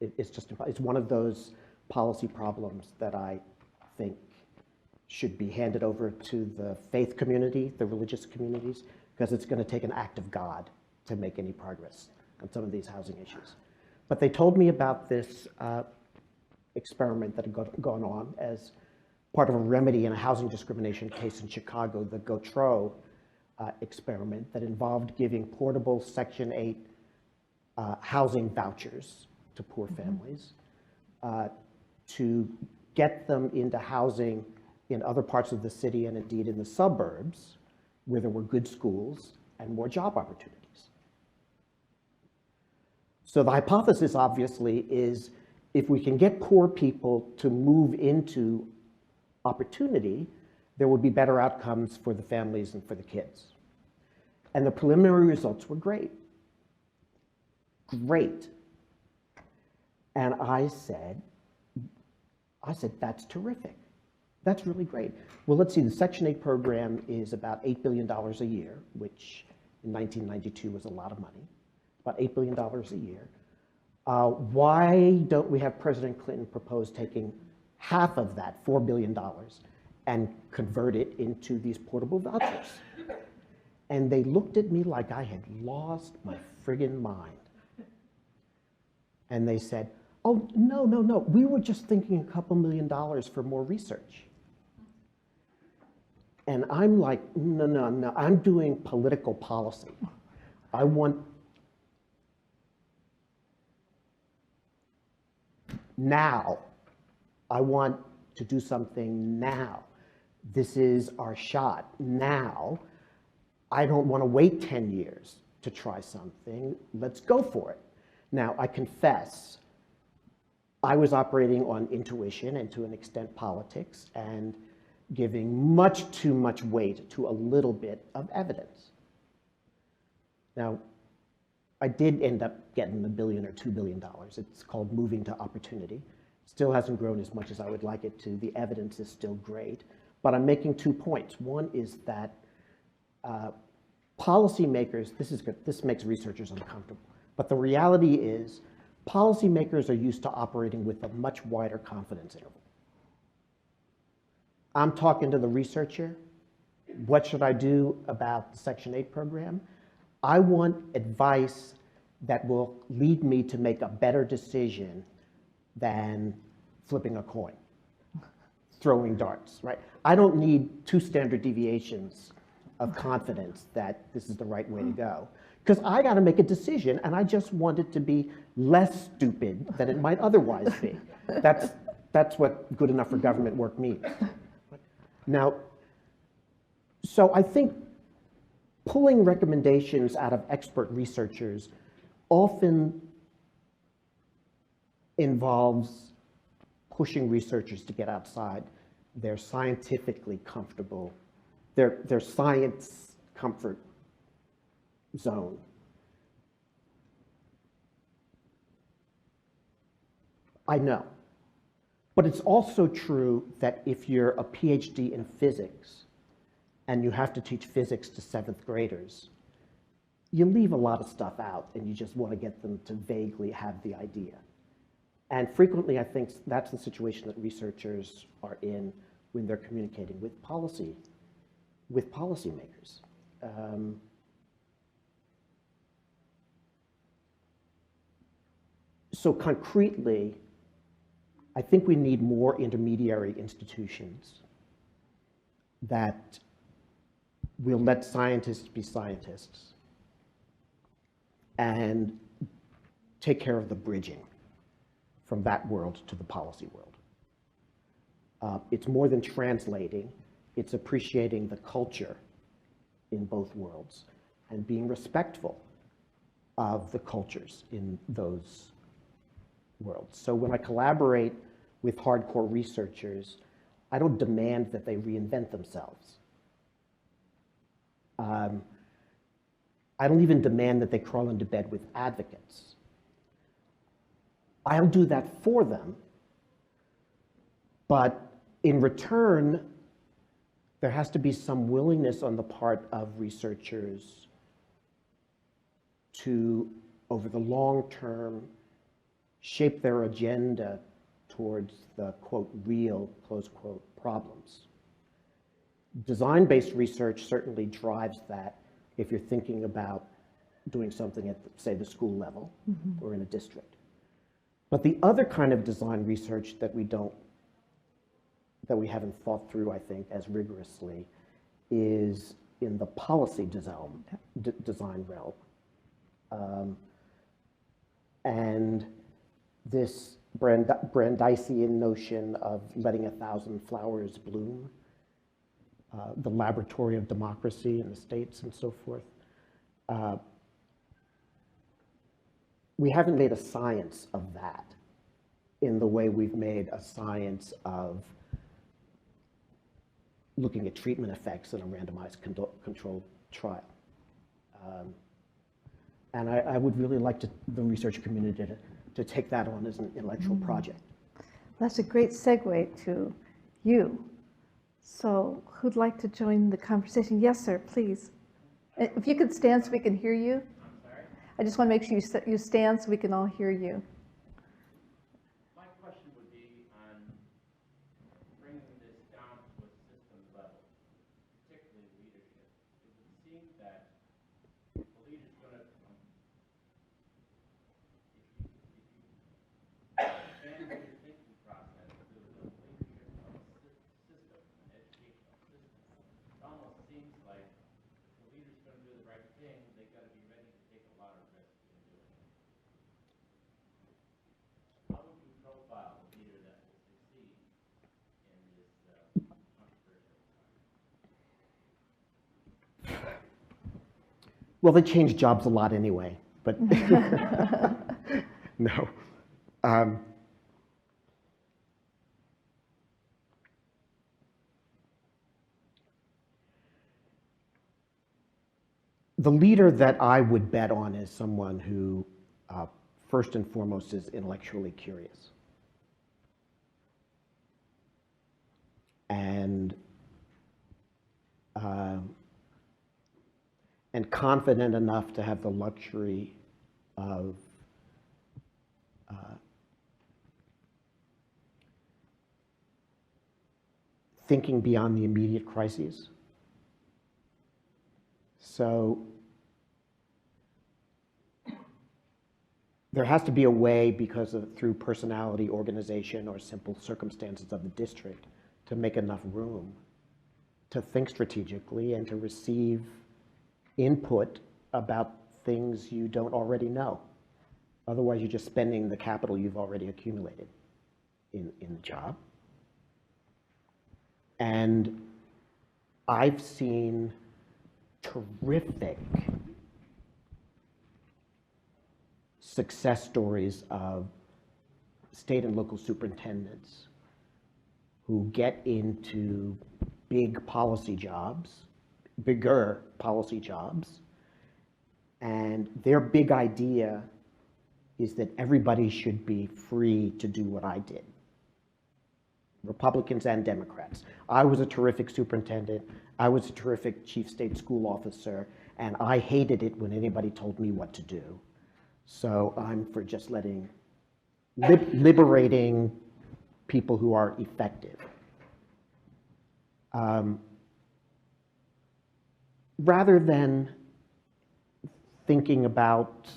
It's just impossible. It's one of those policy problems that I think should be handed over to the faith community, the religious communities, because it's going to take an act of God to make any progress on some of these housing issues. But they told me about this experiment that had gone on as part of a remedy in a housing discrimination case in Chicago, the Gautreaux Experiment, that involved giving portable Section 8 housing vouchers to poor families to get them into housing in other parts of the city and indeed in the suburbs where there were good schools and more job opportunities. So the hypothesis, obviously, is if we can get poor people to move into opportunity, there would be better outcomes for the families and for the kids. And the preliminary results were great. Great. And I said, that's terrific. That's really great. Well, let's see, the Section 8 program is about $8 billion a year, which in 1992 was a lot of money, about $8 billion a year. Why don't we have President Clinton propose taking half of that, $4 billion, and convert it into these portable vouchers? And they looked at me like I had lost my friggin' mind. And they said, oh, no, we were just thinking a couple $1 million for more research. And I'm like, no, I'm doing political policy. I want now. I want to do something now. This is our shot now. I don't want to wait 10 years to try something. Let's go for it. Now, I confess, I was operating on intuition and to an extent politics and giving much too much weight to a little bit of evidence. Now, I did end up getting $1 billion or $2 billion. It's called Moving to Opportunity. Still hasn't grown as much as I would like it to. The evidence is still great. But I'm making 2 points. One is that policymakers, this makes researchers uncomfortable, but the reality is policymakers are used to operating with a much wider confidence interval. I'm talking to the researcher. What should I do about the Section 8 program? I want advice that will lead me to make a better decision than flipping a coin, throwing darts, right? I don't need 2 standard deviations of confidence that this is the right way to go. Because I got to make a decision, and I just want it to be less stupid than it might otherwise be. That's what good enough for government work means. Now, so I think pulling recommendations out of expert researchers often involves pushing researchers to get outside their scientifically comfortable, their science comfort zone. I know. But it's also true that if you're a PhD in physics and you have to teach physics to 7th graders, you leave a lot of stuff out and you just want to get them to vaguely have the idea. And frequently, I think that's the situation that researchers are in when they're communicating with policymakers. So concretely, I think we need more intermediary institutions that will let scientists be scientists and take care of the bridging from that world to the policy world. It's more than translating, it's appreciating the culture in both worlds and being respectful of the cultures in those worlds. So when I collaborate with hardcore researchers, I don't demand that they reinvent themselves. I don't even demand that they crawl into bed with advocates. I'll do that for them, but in return, there has to be some willingness on the part of researchers to, over the long term, shape their agenda towards the, quote, real, close quote, problems. Design-based research certainly drives that if you're thinking about doing something at, say, the school level or in a district. But the other kind of design research that we haven't thought through, I think, as rigorously is in the policy design realm. And this Brandeisian notion of letting 1,000 flowers bloom, the laboratory of democracy in the states and so forth. We haven't made a science of that in the way we've made a science of looking at treatment effects in a randomized controlled trial. And I would really like the research community to take that on as an intellectual project. That's a great segue to you. So who'd like to join the conversation? Yes, sir, please. If you could stand so we can hear you. I'm sorry? I just want to make sure you stand so we can all hear you. My question would be on bringing this down to a system level, particularly leadership. It would seem that the leader's going to, if you expand your thinking process to the leadership of a system, an educational system, it almost seems like if the leader's going to do the right thing, they've got to be ready to take a lot of risk in doing it. How would you profile a leader that will succeed in this controversial time? Well, they change jobs a lot anyway, but no. The leader that I would bet on is someone who, first and foremost, is intellectually curious. And confident enough to have the luxury of thinking beyond the immediate crises. So there has to be a way, because of through personality, organization, or simple circumstances of the district, to make enough room to think strategically and to receive input about things you don't already know. Otherwise, you're just spending the capital you've already accumulated in the job. And I've seen terrific success stories of state and local superintendents who get into big policy jobs, bigger policy jobs, and their big idea is that everybody should be free to do what I did. Republicans and Democrats. I was a terrific superintendent, I was a terrific chief state school officer, and I hated it when anybody told me what to do. So I'm for just liberating people who are effective. Rather than thinking about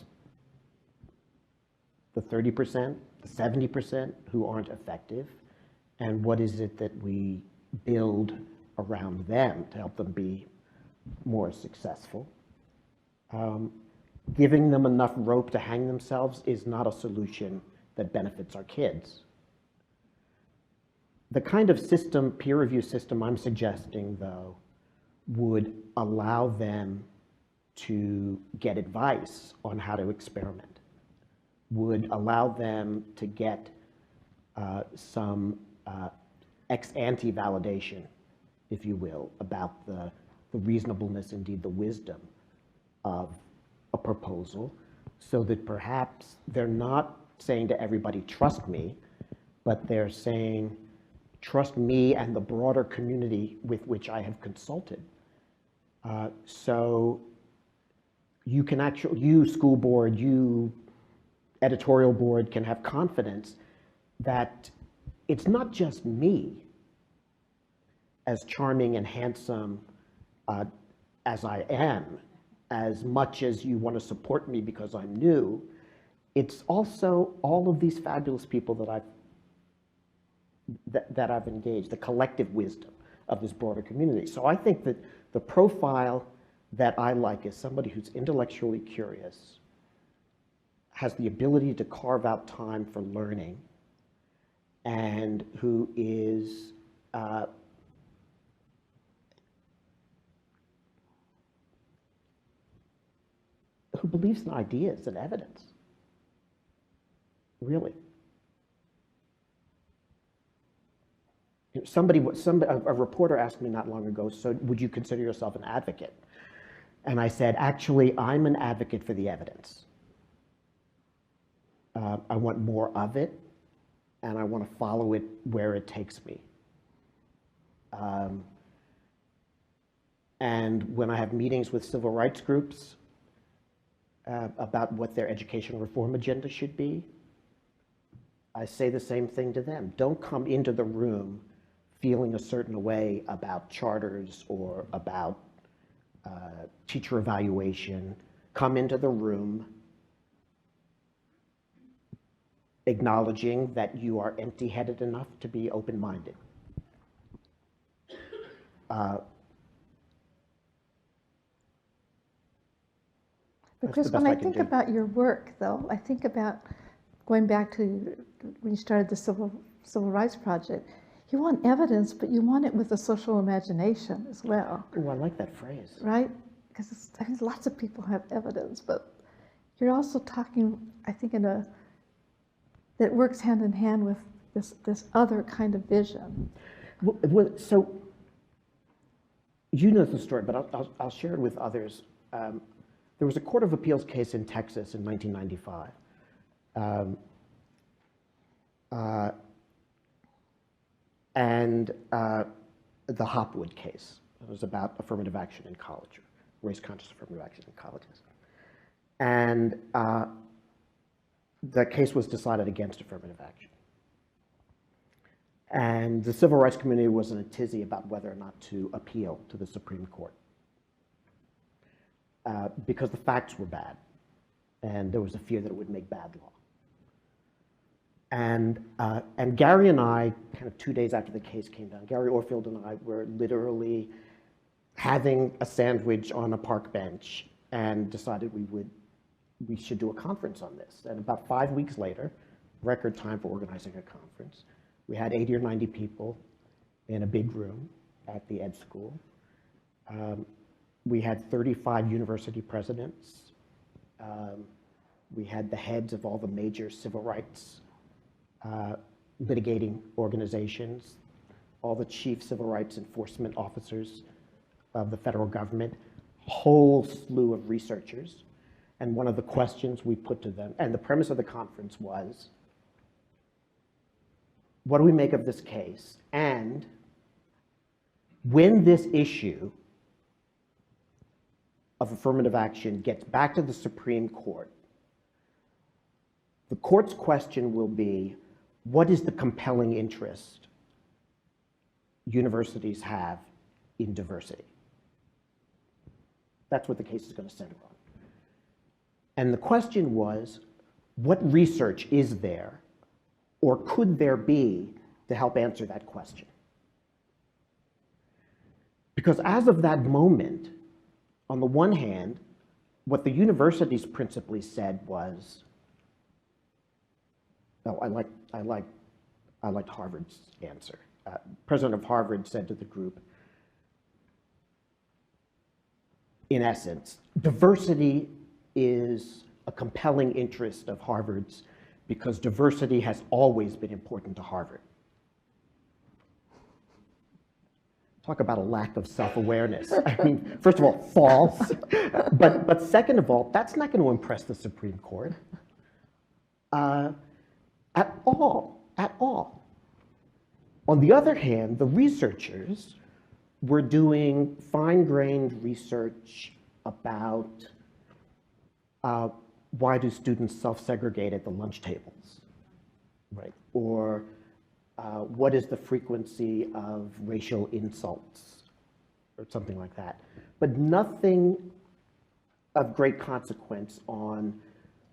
the 30%, the 70% who aren't effective, and what is it that we build around them to help them be more successful. Giving them enough rope to hang themselves is not a solution that benefits our kids. The kind of system, peer review system I'm suggesting, though, would allow them to get advice on how to experiment, would allow them to get some ex ante validation, if you will, about the reasonableness, indeed the wisdom of a proposal, so that perhaps they're not saying to everybody, trust me, but they're saying, trust me and the broader community with which I have consulted. So you can actually, you school board, you editorial board can have confidence that it's not just me, as charming and handsome as I am, as much as you want to support me because I'm new, it's also all of these fabulous people that I've engaged, the collective wisdom of this broader community. So I think that the profile that I like is somebody who's intellectually curious, has the ability to carve out time for learning, and who is who believes in ideas and evidence, really. A reporter asked me not long ago, so would you consider yourself an advocate? And I said, actually, I'm an advocate for the evidence. I want more of it, and I want to follow it where it takes me. And when I have meetings with civil rights groups about what their education reform agenda should be, I say the same thing to them. Don't come into the room feeling a certain way about charters or about teacher evaluation. Come into the room acknowledging that you are empty-headed enough to be open-minded. But Kris, when I think about your work, though, I think about going back to when you started the Civil Rights Project. You want evidence, but you want it with a social imagination as well. Oh, I like that phrase. Right? Because I mean, lots of people have evidence, but you're also talking, I think, that works hand in hand with this other kind of vision. Well, so you know the story, but I'll share it with others. There was a Court of Appeals case in Texas in 1995. The Hopwood case. It was about affirmative action in college, race-conscious affirmative action in colleges. And the case was decided against affirmative action. And the civil rights community was in a tizzy about whether or not to appeal to the Supreme Court because the facts were bad, and there was a fear that it would make bad law. And Gary and I, kind of 2 days after the case came down, Gary Orfield and I were literally having a sandwich on a park bench and decided we should do a conference on this. And about 5 weeks later, record time for organizing a conference, we had 80 or 90 people in a big room at the Ed School. We had 35 university presidents. We had the heads of all the major civil rights litigating organizations, all the chief civil rights enforcement officers of the federal government, whole slew of researchers. And one of the questions we put to them, and the premise of the conference was, what do we make of this case? And when this issue of affirmative action gets back to the Supreme Court, the court's question will be, what is the compelling interest universities have in diversity? That's what the case is going to center on. And the question was, what research is there, or could there be, to help answer that question? Because as of that moment, on the one hand, what the universities principally said was, oh, I liked Harvard's answer. President of Harvard said to the group, in essence, diversity is a compelling interest of Harvard's because diversity has always been important to Harvard. Talk about a lack of self-awareness. I mean, first of all, false. But second of all, that's not going to impress the Supreme Court at all, at all. On the other hand, the researchers were doing fine-grained research about why do students self-segregate at the lunch tables, right? Or what is the frequency of racial insults, or something like that. But nothing of great consequence on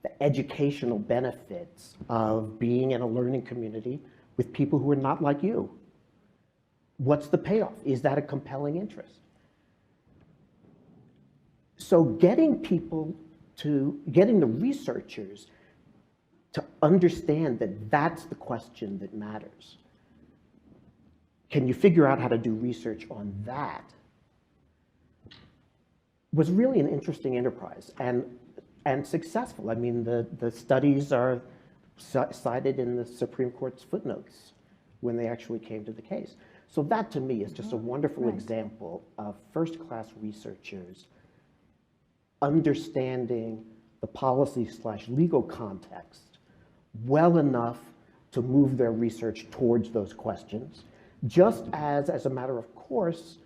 the educational benefits of being in a learning community with people who are not like you. What's the payoff? Is that a compelling interest? So getting the researchers to understand that that's the question that matters. Can you figure out how to do research on that? Was really an interesting enterprise and successful. I mean, the studies are cited in the Supreme Court's footnotes when they actually came to the case. So that to me is just a wonderful example of first-class researchers understanding the policy/legal context well enough to move their research towards those questions, just as a matter of course,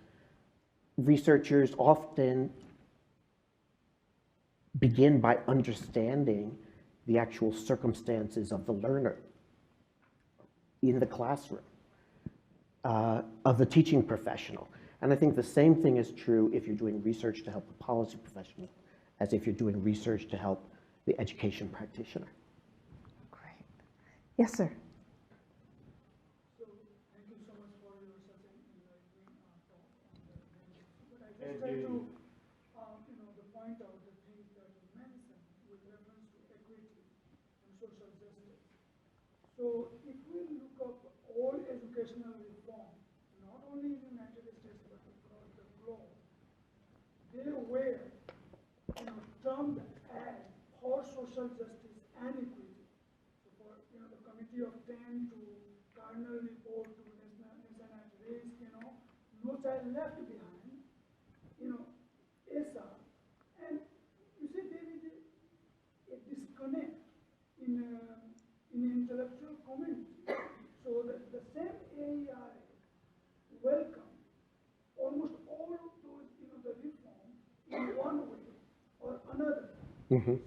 researchers often begin by understanding the actual circumstances of the learner in the classroom, of the teaching professional. And I think the same thing is true if you're doing research to help the policy professional as if you're doing research to help the education practitioner. Great. Yes, sir. So, thank you so much for your such an enlightening talk on the benefits. But I just try to, the point out the things that you mentioned with reference to equity and social justice. So, if we look up all educational reform, not only in the United States but across the globe, they were termed as for social justice and equity. So for the Committee of 10 to Cardinal Report to Nation at Risk, no child left behind, ASA. And you see there is a disconnect in intellectual community. So the same AERA welcome almost all of those, the reform in one way or another.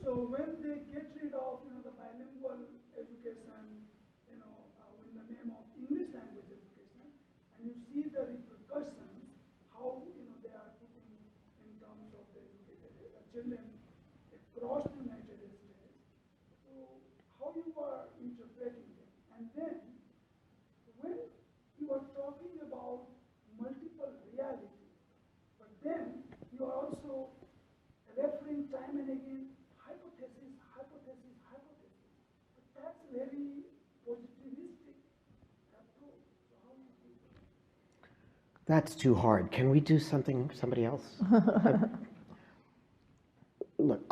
So when they get rid of, the bilingual education, in the name of English language education, and you see the repercussions, how, they are putting in terms of the children across the United States. So how you are interpreting it. And then, when you are talking about multiple realities, but then you are also referring hearing time and again, hypothesis, hypothesis, hypothesis. But that's very positivistic approach. So how do you think of it? That's too hard. Can we do somebody else? Look,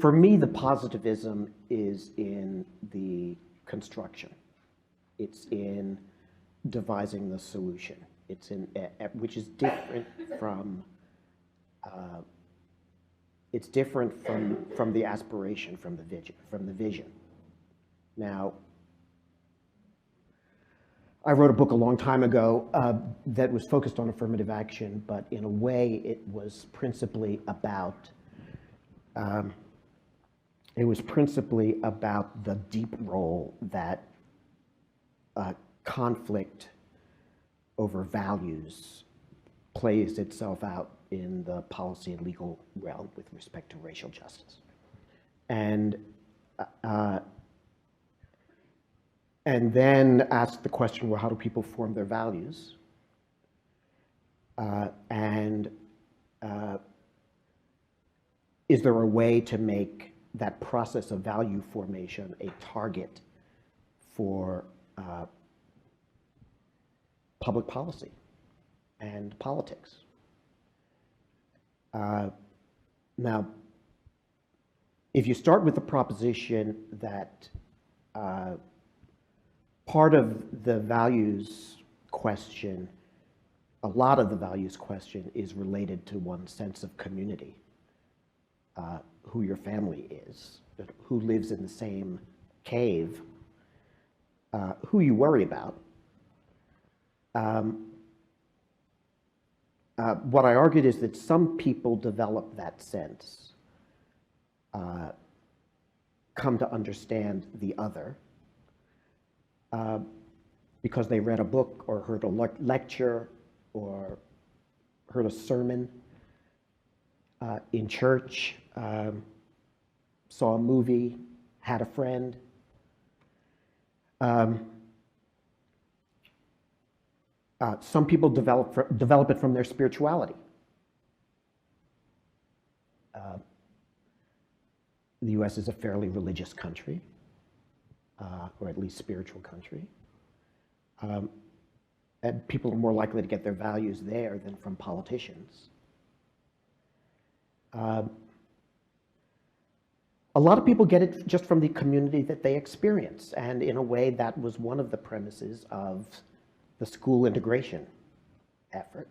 for me, the positivism is in the construction. It's in devising the solution. It's in, which is different from, it's different from the aspiration, from the vision. Now, I wrote a book a long time ago that was focused on affirmative action, but in a way it was principally about the deep role that conflict over values plays itself out in the policy and legal realm with respect to racial justice. And then ask the question, well, how do people form their values? Is there a way to make that process of value formation a target for public policy and politics? Now, if you start with the proposition that part of the values question, a lot of the values question is related to one's sense of community, who your family is, who lives in the same cave, who you worry about. What I argued is that some people develop that sense, come to understand the other, because they read a book or heard a lecture or heard a sermon in church, saw a movie, had a friend. Some people develop it from their spirituality. The US is a fairly religious country, or at least spiritual country. And people are more likely to get their values there than from politicians. A lot of people get it just from the community that they experience, and in a way that was one of the premises of the school integration effort.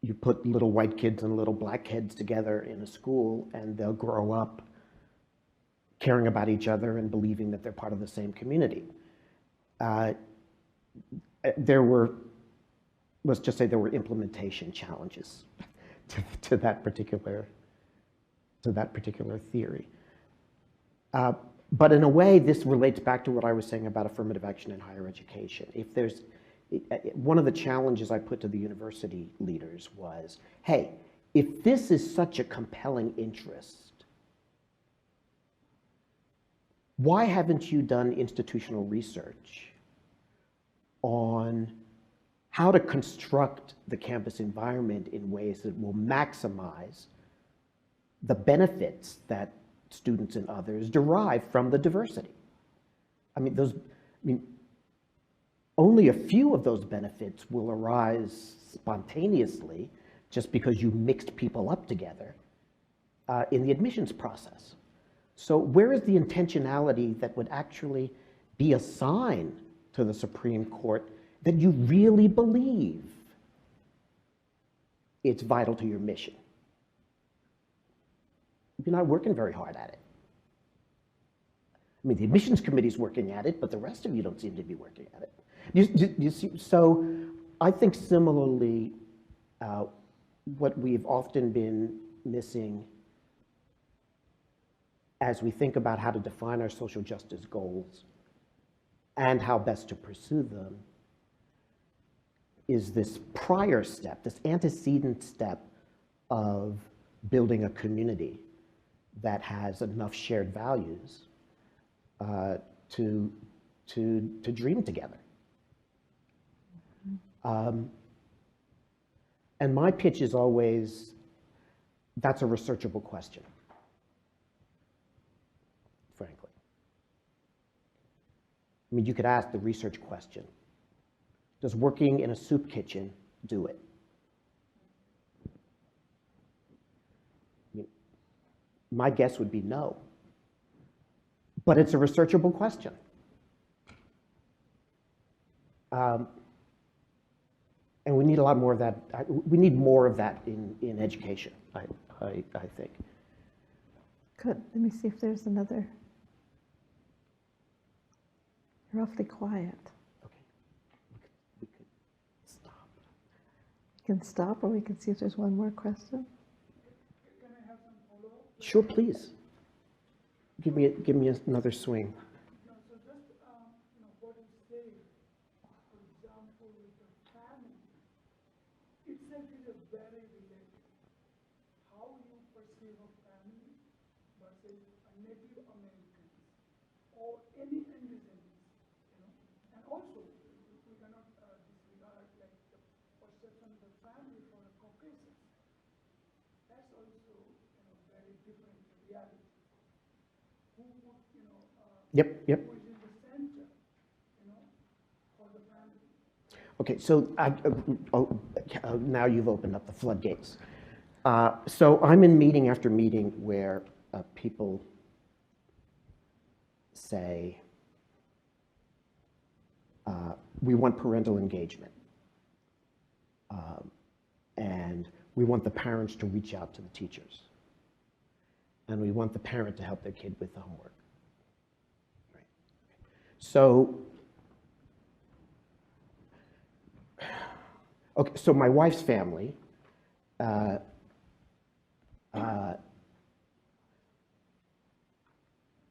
You put little white kids and little black kids together in a school and they'll grow up caring about each other and believing that they're part of the same community. Let's just say there were implementation challenges to that particular theory. But in a way, this relates back to what I was saying about affirmative action in higher education. One of the challenges I put to the university leaders was, hey, if this is such a compelling interest, why haven't you done institutional research on how to construct the campus environment in ways that will maximize the benefits that students and others derive from the diversity? Only a few of those benefits will arise spontaneously just because you mixed people up together in the admissions process. So where is the intentionality that would actually be a sign to the Supreme Court that you really believe it's vital to your mission? You're not working very hard at it. The admissions committee's working at it, but the rest of you don't seem to be working at it. You see, so I think similarly, what we've often been missing as we think about how to define our social justice goals and how best to pursue them is this prior step, this antecedent step of building a community that has enough shared values to dream together. And my pitch is always, that's a researchable question, frankly. I mean, you could ask the research question. Does working in a soup kitchen do it? I mean, my guess would be no. But it's a researchable question. And we need a lot more of that. We need more of that in education, I think. Good. Let me see if there's another. You're awfully quiet. Okay. We could stop. You can stop, or we can see if there's one more question. Can I have some follow-up? Sure, please. Give me another swing. No, so just, what you say, for example, with the family, itself is a very related. How you perceive a family versus a Native American or any indigenous, and also we cannot disregard like the perception of the family for a Caucasian. That's also very different reality. Who would, Yep. who is in the center, for the family. Okay, so now you've opened up the floodgates. So I'm in meeting after meeting where people say, we want parental engagement. And we want the parents to reach out to the teachers. And we want the parent to help their kid with the homework. Right. So, okay, so my wife's family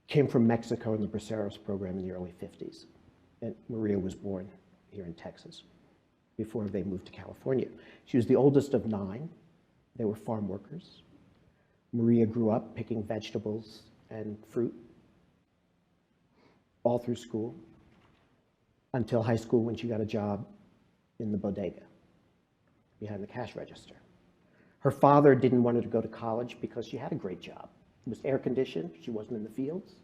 came from Mexico in the Braceros program in the early 50s. And Maria was born here in Texas before they moved to California. She was the oldest of 9. They were farm workers. Maria grew up picking vegetables and fruit all through school until high school when she got a job in the bodega behind the cash register. Her father didn't want her to go to college because she had a great job. It was air conditioned, she wasn't in the fields.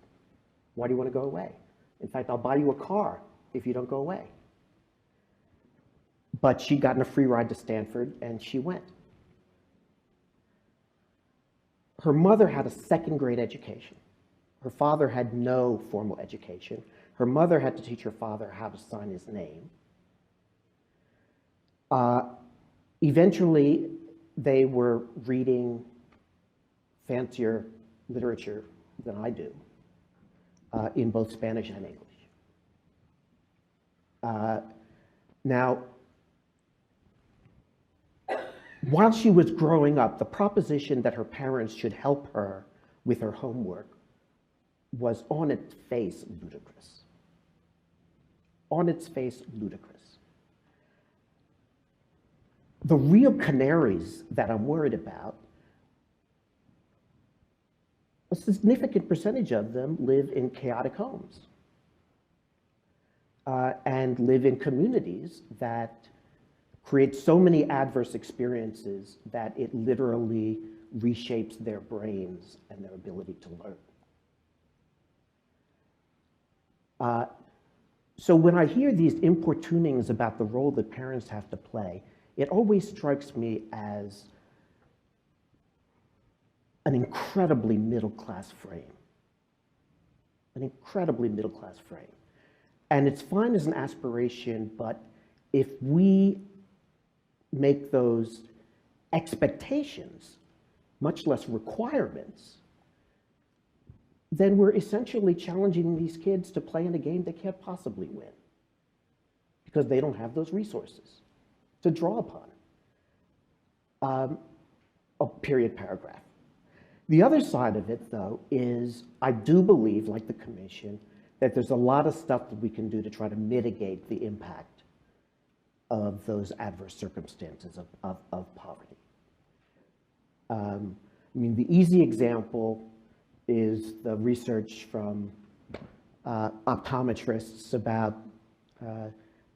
Why do you want to go away? In fact, I'll buy you a car if you don't go away. But she'd gotten a free ride to Stanford and she went. Her mother had a second-grade education. Her father had no formal education. Her mother had to teach her father how to sign his name. Eventually, they were reading fancier literature than I do in both Spanish and English. Now, while she was growing up, the proposition that her parents should help her with her homework was on its face ludicrous. On its face ludicrous. The real canaries that I'm worried about, a significant percentage of them live in chaotic homes and live in communities that create so many adverse experiences that it literally reshapes their brains and their ability to learn. So when I hear these importunings about the role that parents have to play, it always strikes me as an incredibly middle-class frame. An incredibly middle-class frame. And it's fine as an aspiration, but if we make those expectations, much less requirements, then we're essentially challenging these kids to play in a game they can't possibly win because they don't have those resources to draw upon. A period paragraph. The other side of it, though, is I do believe, like the Commission, that there's a lot of stuff that we can do to try to mitigate the impact of those adverse circumstances of poverty. I mean, the easy example is the research from optometrists about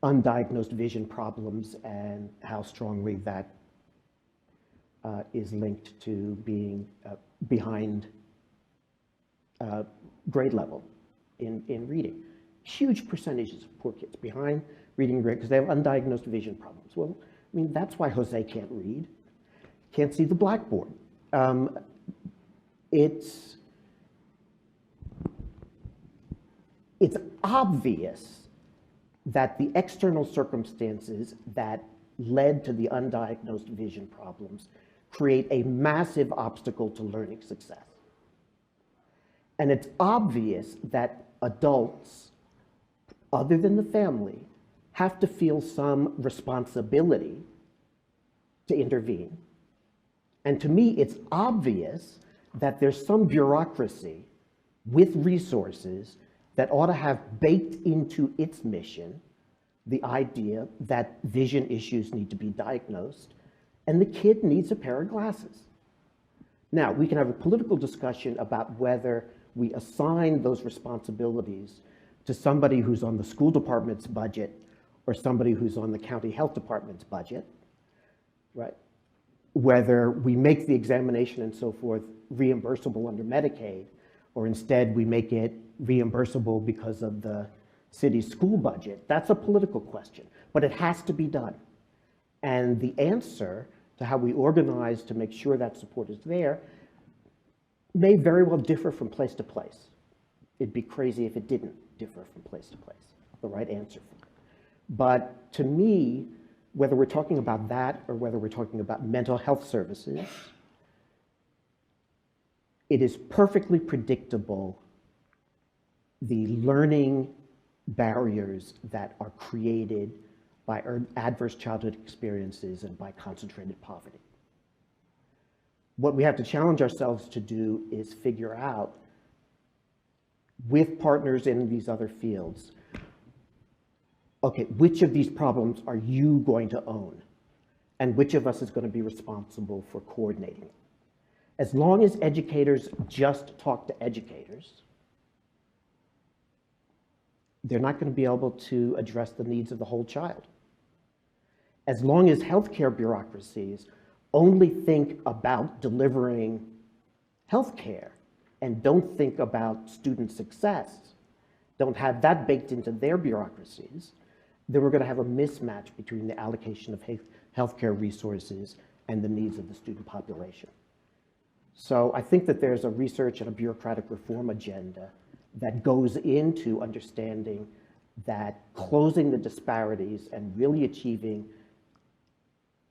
undiagnosed vision problems and how strongly that is linked to being behind grade level in reading. Huge percentages of poor kids behind reading grade because they have undiagnosed vision problems. Well, I mean, that's why Jose can't read, can't see the blackboard. It's obvious that the external circumstances that led to the undiagnosed vision problems create a massive obstacle to learning success. And it's obvious that adults, other than the family, have to feel some responsibility to intervene. And to me, it's obvious that there's some bureaucracy with resources that ought to have baked into its mission the idea that vision issues need to be diagnosed and the kid needs a pair of glasses. Now, we can have a political discussion about whether we assign those responsibilities to somebody who's on the school department's budget or somebody who's on the county health department's budget, right? Whether we make the examination and so forth reimbursable under Medicaid, or instead we make it reimbursable because of the city's school budget, that's a political question, but it has to be done. And the answer to how we organize to make sure that support is there may very well differ from place to place. It'd be crazy if it didn't differ from place to place, the right answer. But to me, whether we're talking about that or whether we're talking about mental health services, it is perfectly predictable the learning barriers that are created by adverse childhood experiences and by concentrated poverty. What we have to challenge ourselves to do is figure out, with partners in these other fields, okay, which of these problems are you going to own? And which of us is going to be responsible for coordinating it? As long as educators just talk to educators, they're not going to be able to address the needs of the whole child. As long as healthcare bureaucracies only think about delivering healthcare and don't think about student success, don't have that baked into their bureaucracies, then we're going to have a mismatch between the allocation of healthcare resources and the needs of the student population. So I think that there's a research and a bureaucratic reform agenda that goes into understanding that closing the disparities and really achieving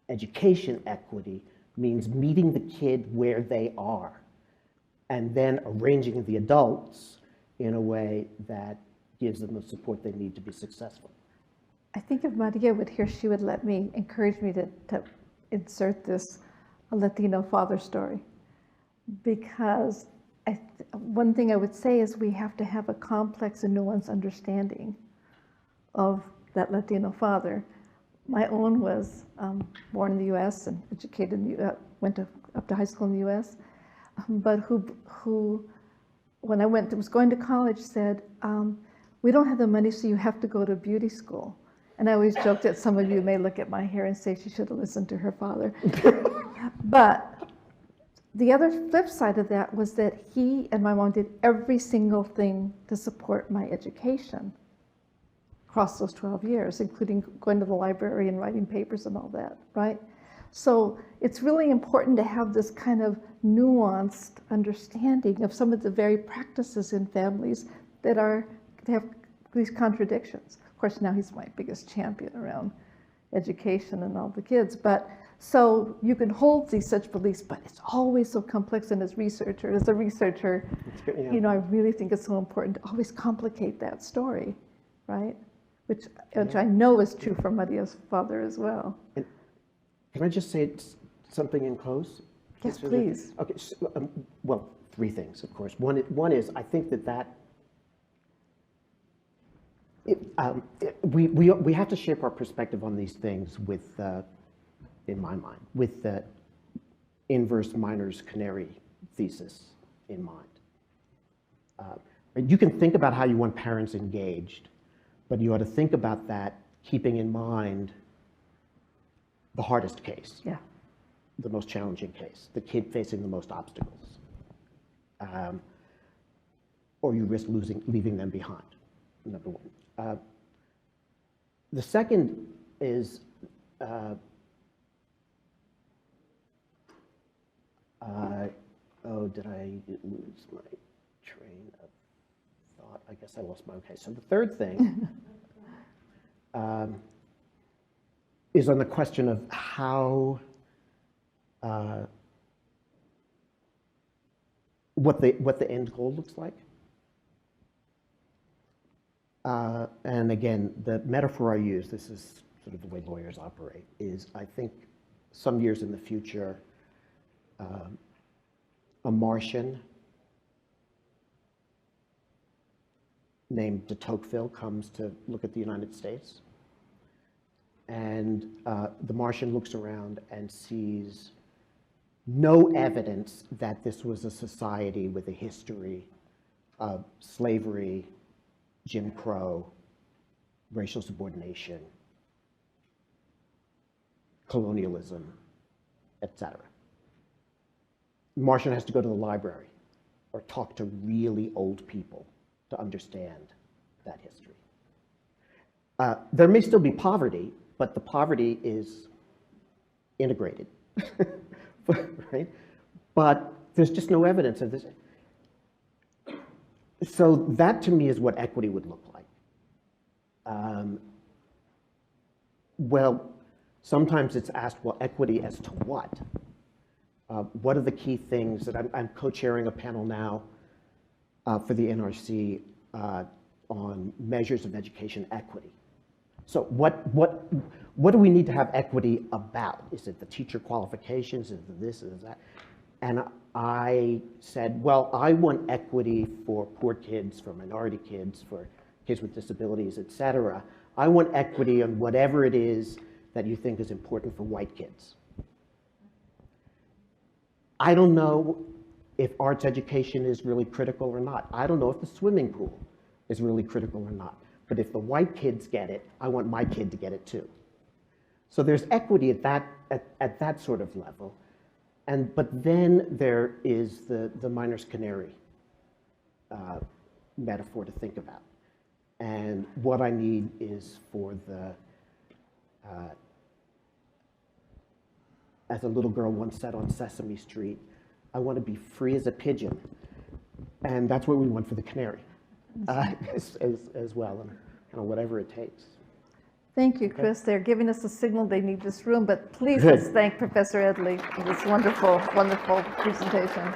education equity means meeting the kid where they are and then arranging the adults in a way that gives them the support they need to be successful. I think if Maria would here, she would encourage me to insert this Latino father story. Because one thing I would say is we have to have a complex and nuanced understanding of that Latino father. My own was born in the U.S. and educated in the went up to high school in the U.S., but who when I was going to college, said, we don't have the money, so you have to go to beauty school. And I always joked that some of you may look at my hair and say she should have listened to her father. But the other flip side of that was that he and my mom did every single thing to support my education across those 12 years, including going to the library and writing papers and all that, right? So it's really important to have this kind of nuanced understanding of some of the very practices in families that have these contradictions. Of course, now he's my biggest champion around education and all the kids, but so you can hold these such beliefs, but it's always so complex. And as a researcher, Yeah. you know, I really think it's so important to always complicate that story, right? Which I know is true for Maria's father as well. And can I just say something in close? Yes, please. Okay, so, well, three things, of course. One is I think we have to shape our perspective on these things with, in my mind, with the inverse miner's canary thesis in mind. You can think about how you want parents engaged, but you ought to think about that keeping in mind the hardest case, Yeah. the most challenging case, the kid facing the most obstacles. Or you risk leaving them behind, number one. The second is, did I lose my train of thought? I guess I lost my, okay. So the third thing is on the question of how, what the end goal looks like. And again, the metaphor I use, this is sort of the way lawyers operate, is I think some years in the future, a Martian named de Tocqueville comes to look at the United States. And the Martian looks around and sees no evidence that this was a society with a history of slavery, Jim Crow, racial subordination, colonialism, etc. Martian has to go to the library or talk to really old people to understand that history. There may still be poverty, but the poverty is integrated, right? But there's just no evidence of this. So that to me is what equity would look like. Well, sometimes it's asked, well, equity as to what? What are the key things that I'm co-chairing a panel now for the NRC on measures of education equity. So what do we need to have equity about? Is it the teacher qualifications? Is it this? Is it that? And I said, well, I want equity for poor kids, for minority kids, for kids with disabilities, et cetera. I want equity on whatever it is that you think is important for white kids. I don't know if arts education is really critical or not. I don't know if the swimming pool is really critical or not. But if the white kids get it, I want my kid to get it too. So there's equity at that sort of level. But then there is the miner's canary metaphor to think about. And what I need is for the, as a little girl once said on Sesame Street, I want to be free as a pigeon. And that's what we want for the canary as well, and kind of whatever it takes. Thank you, Kris. They're giving us a signal they need this room, but please let's thank Professor Edley for this wonderful, wonderful presentation.